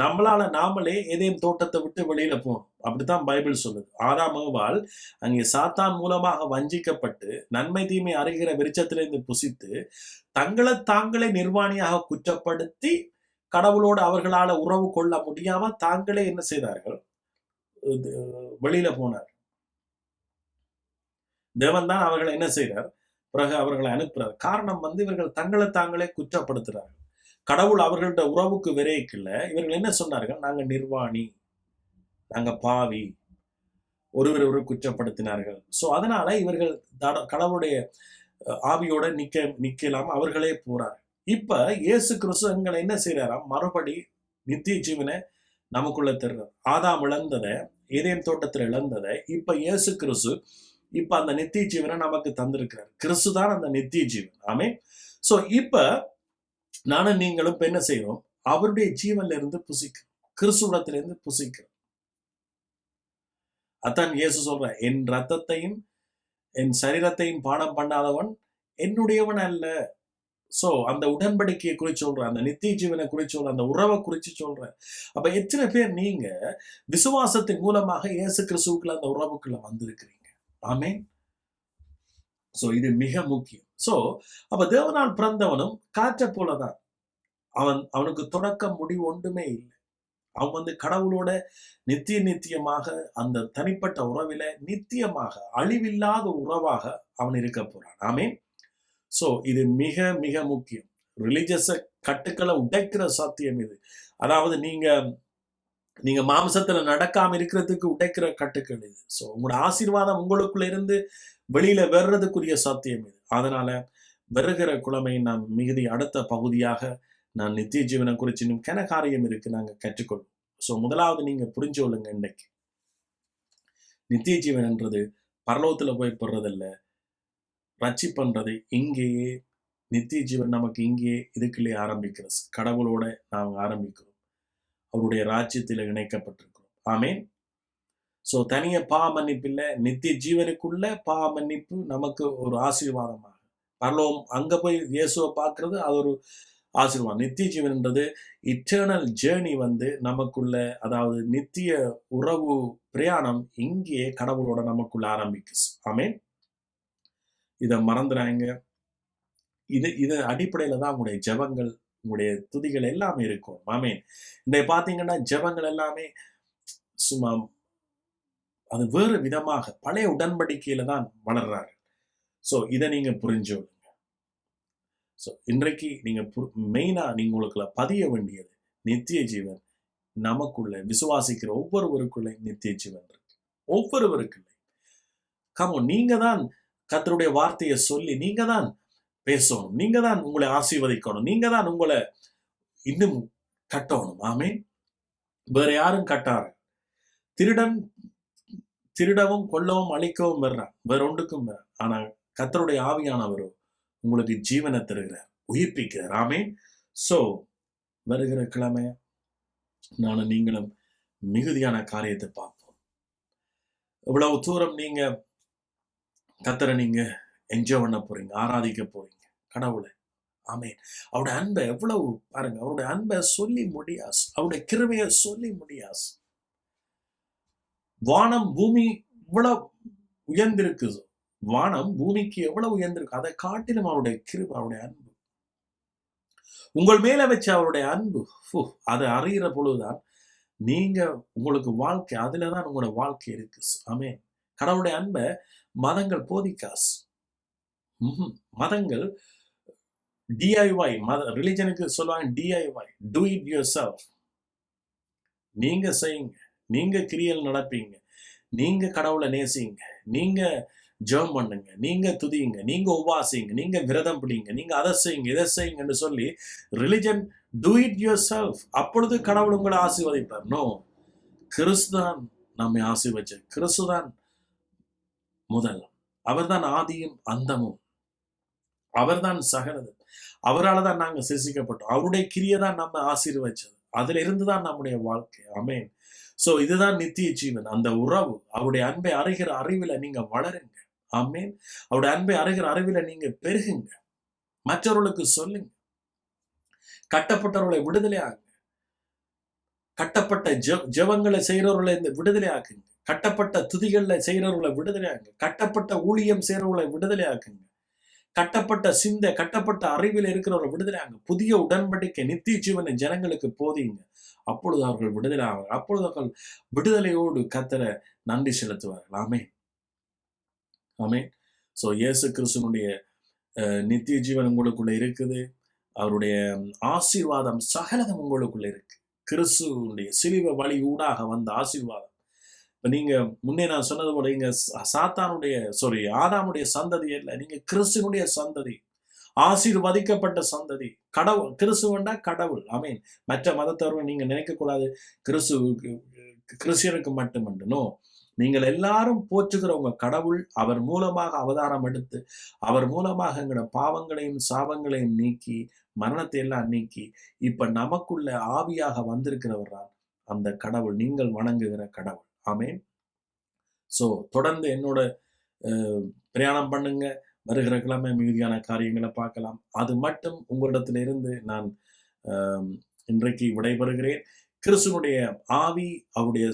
நம்மளால நாமளே ஏதேனும் தோட்டத்தை விட்டு வெளியில போகணும். அப்படித்தான் பைபிள் சொல்லுது. ஆதாம் ஏவாள் அங்கே சாத்தான் மூலமாக வஞ்சிக்கப்பட்டு நன்மை தீமை அறிகிற விருட்சத்திலிருந்து புசித்து தங்களை தாங்களே நிர்வாணியாக குற்றப்படுத்தி கடவுளோடு அவர்களால உறவு கொள்ள முடியாம தாங்களே என்ன செய்தார்கள்? வெளியில போனார். தேவன் தான் அவர்களை என்ன செய்றார்? பிறகு அவர்களை அனுப்புறார். காரணம் இவர்கள் தங்களை தாங்களே குற்றப்படுத்துறார்கள். கடவுள் அவர்கள்ட்ட உறவுக்கு விரைக்கல. இவர்கள் என்ன சொன்னார்கள்? நாங்க நிர்வாணி, நாங்க பாவி, ஒருவர் குற்றப்படுத்தினார்கள். சோ அதனால இவர்கள் கடவுளுடைய ஆவியோட நிக்கலாம், அவர்களே போறார். இப்ப இயேசு கிறிஸ்து எங்களை என்ன செய்யறாராம்? மறுபடி நித்திய ஜீவனை நமக்குள்ள தர்றார். ஆதாம் இழந்ததை, ஏதேன் தோட்டத்தில் இழந்ததை இப்ப இயேசு கிறிஸ்து இப்ப அந்த நித்திய ஜீவனை நமக்கு தந்திருக்கிறார். கிறிஸ்து தான் அந்த நித்திய ஜீவன். ஆமென். சோ இப்ப நானும் நீங்களும் இப்ப என்ன செய்யறோம்? அவருடைய ஜீவன்ல இருந்து புசிக்கிறோம், கிறிஸ்துவத்துல இருந்து புசிக்கிறோம். அதான் இயேசு சொல்ற, என் ரத்தத்தையும் என் சரீரத்தையும் பானம் பண்ணாதவன் என்னுடையவன் அல்ல. சோ அந்த உடன்படிக்கையை குறிச்சு சொல்ற, அந்த நித்திய ஜீவனை குறிச்சு சொல்ற, அந்த உறவை குறிச்சு சொல்ற. அப்ப எத்தனை பேர் நீங்க விசுவாசத்தின் மூலமாக இயேசு கிறிஸ்துவுக்குள்ள அந்த உறவுக்குள்ள வந்திருக்கிறீங்க? ஆமென். சோ இது மிக முக்கியம். சோ அப்ப தேவனால் பிறந்தவனும் காற்றை போலதான். அவனுக்கு தொடக்கம் முடிவு ஒன்றுமே இல்லை. அவன் கடவுளோட நித்தியமாக அந்த தனிப்பட்ட உறவில நித்தியமாக அழிவில்லாத உறவாக அவன் இருக்க போறான். ஆமென். சோ இது மிக மிக முக்கியம். ரிலிஜியஸ கட்டுக்களை உடைக்கிற சத்தியம் இது. அதாவது நீங்க நீங்க மாம்சத்துல நடக்காம இருக்கிறதுக்கு உடைக்கிற கட்டுக்கள் இது. ஸோ உங்களோட ஆசீர்வாதம் உங்களுக்குள்ள இருந்து வெளியில வர்றதுக்குரிய சத்தியம் இது. அதனால வருகிற குழமை நாம் மிகுதி அடுத்த பகுதியாக நான் நித்திய ஜீவனை குறித்து இன்னும் கன காரியம் இருக்கு நாங்க கற்றுக்கொள்வோம். ஸோ முதலாவது நீங்க புரிஞ்சு கொள்ளுங்க, இன்னைக்கு நித்திய ஜீவன் என்றது பரலோகத்துல போய் பெறதில்ல. ரட்சிப்புன்றது இங்கேயே, நித்திய ஜீவன் நமக்கு இங்கேயே இதுக்குள்ளே ஆரம்பிக்கிறது. கடவுளோட நாம் ஆரம்பிக்கிறோம், அவருடைய ராஜ்யத்தில் இணைக்கப்பட்டிருக்கிறோம். ஆமேன். ஸோ தனிய பாவ மன்னிப்பு இல்லை, நித்திய ஜீவனுக்குள்ள பாவ மன்னிப்பு நமக்கு ஒரு ஆசீர்வாதமாக. பரலோகம் அங்க போய் இயேசுவை பார்க்கறது அது ஒரு ஆசீர்வாதம். நித்திய ஜீவன்ன்றது இட்டர்னல் ஜேர்னி நமக்குள்ள, அதாவது நித்திய உறவு பிரயாணம் இங்கே கடவுளோட நமக்குள்ள ஆரம்பிக்குது. ஆமேன். இதை மறந்துறாங்க. இது அடிப்படையில தான் உங்களுடைய ஜெபங்கள், உங்களுடைய துதிகள் எல்லாமே இருக்கும். ஆமேன். இந்த பாத்தீங்கன்னா ஜெபங்கள் எல்லாமே சும்மா அது வேறு விதமாக பழைய உடன்படிக்கையில தான் வளர்றாரு. ஸோ இதை நீங்க புரிஞ்சுக்கொள்ளுங்க. ஸோ இன்றைக்கு நீங்க மெயினா நீங்க உங்களுக்குள்ள பதிய வேண்டியது நித்திய ஜீவன் நமக்குள்ள விசுவாசிக்கிற ஒவ்வொருவருக்குள்ள நித்திய ஜீவன் இருக்கு. ஒவ்வொருவருக்குள்ள கமோ நீங்க தான் கர்த்தருடைய வார்த்தையை சொல்லி நீங்க தான் பேசணும், நீங்க தான் உங்களை ஆசீர்வதிக்கணும், நீங்க தான் உங்களை இன்னும் கட்டணும். ஆமேன். வேற யாரும் கட்டாரு. திருடன் திருடவும் கொல்லவும் அழிக்கவும் வர்றான், வேற ஒன்றுக்கும் வர்றான். ஆனா கர்த்தருடைய ஆவியானவரோ உங்களுக்கு ஜீவனை தருகிறார், உயிர்ப்பிக்கிறார். ஆமேன். சோ வருகிற கிழமை நானும் நீங்களும் மிகுதியான காரியத்தை பார்ப்போம். இவ்வளவு தூரம் நீங்க கர்த்தரை நீங்க என்ஜாய் பண்ண போறீங்க, ஆராதிக்க போறீங்க கடவுளை. ஆமேன். அவருடைய அன்பை எவ்வளவு பாருங்க, அவருடைய அன்பை சொல்லி முடியாது, அவருடைய கிருபையை சொல்லி முடியாது. வானம் பூமி இவ்வளவு உயர்ந்திருக்குது, வானம் பூமிக்கு எவ்வளவு உயர்ந்திருக்கு, அதை காட்டிலும் அவருடைய கிருபை, அவருடைய அன்பு உங்கள் மேல வச்ச அவருடைய அன்பு, அதை அறிகிற பொழுதுதான் நீங்க உங்களுக்கு வாழ்க்கை, அதுலதான் உங்களோட வாழ்க்கை இருக்கு. ஆமேன். கடவுளுடைய அன்பை மதங்கள் போதிக்காஸ். மதங்கள் டிஐஒய், ரிலிஜனுக்கு சொல்லுவாங்க DIY, do it your self. நீங்க செய்யுங்க, நீங்க கிரியல் நடப்பீங்க, நீங்க கடவுளை நேசிங்க, நீங்க ஜெபம் பண்ணுங்க, நீங்க துதியுங்க, நீங்க உபாசிங்க, நீங்க விரதம் பிடிங்க, நீங்க அதை செய்யுங்க இதை செய்யுங்கன்னு சொல்லி religion do it your self. அப்பொழுது கடவுள் உங்களை ஆசீர்வதிப்பார். நோ, கிறிஸ்துதான் நம்மை ஆசீர்வதிச்ச, கிறிஸ்துதான் முதல், அவர்தான் ஆதியும் அந்தமும், அவர்தான் சகலதும், அவரால் தான் நாங்கள் சிருஷ்டிக்கப்பட்டோம், அவருடைய கிரியை தான் நம்ம ஆசீர்வதிச்சது, அதுல இருந்துதான் நம்முடைய வாழ்க்கை. ஆமேன். சோ இதுதான் நித்திய ஜீவன், அந்த உறவு. அவருடைய அன்பை அறிகிற அறிவில நீங்க வளருங்க. ஆமேன். அவருடைய அன்பை அறிகிற அறிவில நீங்க பெருகுங்க, மற்றவர்களுக்கு சொல்லுங்க. கட்டப்பட்டவர்களை விடுதலை ஆகுங்க, கட்டப்பட்ட ஜெபங்களை செய்யறவர்களை இந்த விடுதலை ஆக்குங்க, கட்டப்பட்ட துதிகளை செய்யறவர்களை விடுதலை ஆகுங்க, கட்டப்பட்ட ஊழியம் செய்யறவர்களை விடுதலை ஆக்குங்க, கட்டப்பட்ட சிந்தை கட்டப்பட்ட அறிவில் இருக்கிறவரை விடுதலை ஆகுங்க. புதிய உடன்படிக்கை நித்திய ஜீவனை ஜனங்களுக்கு போதியுங்க. அப்பொழுது அவர்கள் விடுதலை ஆவார்கள், அப்பொழுது அவர்கள் விடுதலையோடு கர்த்தரை நன்றி செலுத்துவார்கள். ஆமேன். ஆமேன். ஸோ இயேசு கிறிஸ்துவனுடைய நித்திய ஜீவன் உங்களுக்குள்ள இருக்குது, அவருடைய ஆசீர்வாதம் சகலதும் உங்களுக்குள்ள இருக்கு. கிறிஸ்துவனுடைய சிலுவை வழி ஊடாக வந்த ஆசீர்வாதம். இப்ப நீங்க முன்னே நான் சொன்னது போல இங்க ஆதாமுடைய சந்ததி இல்லை, நீங்க கிறிஸ்துவனுடைய சந்ததி, ஆசீர்வதிக்கப்பட்ட சந்ததி. கடவுள் கிறிஸ்துவண்டா கடவுள். ஆமீன். மற்ற மதத்தவர்கள் நீங்க நினைக்க கூடாது கிறிஸ்டியனுக்கு மட்டுமன்று. நோ, நீங்கள் எல்லாரும் போற்றுகிற உங்க கடவுள் அவர் மூலமாக அவதாரம் எடுத்து அவர் மூலமாக எங்களோட பாவங்களையும் சாபங்களையும் நீக்கி மரணத்தை எல்லாம் நீக்கி இப்ப நமக்குள்ள ஆவியாக வந்திருக்கிறவர் தான் அந்த கடவுள், நீங்கள் வணங்குகிற கடவுள். ஆமேன். சோ தொடர்ந்து என்னோட பிரயாணம் பண்ணுங்க. வருகிற கிழமை மீதியான காரியங்களை பார்க்கலாம். அது மட்டும் உங்களிடத்திலிருந்து நான் இன்றைக்கு விடைபெறுகிறேன். கிறிஸ்துவனுடைய ஆவி, அவருடைய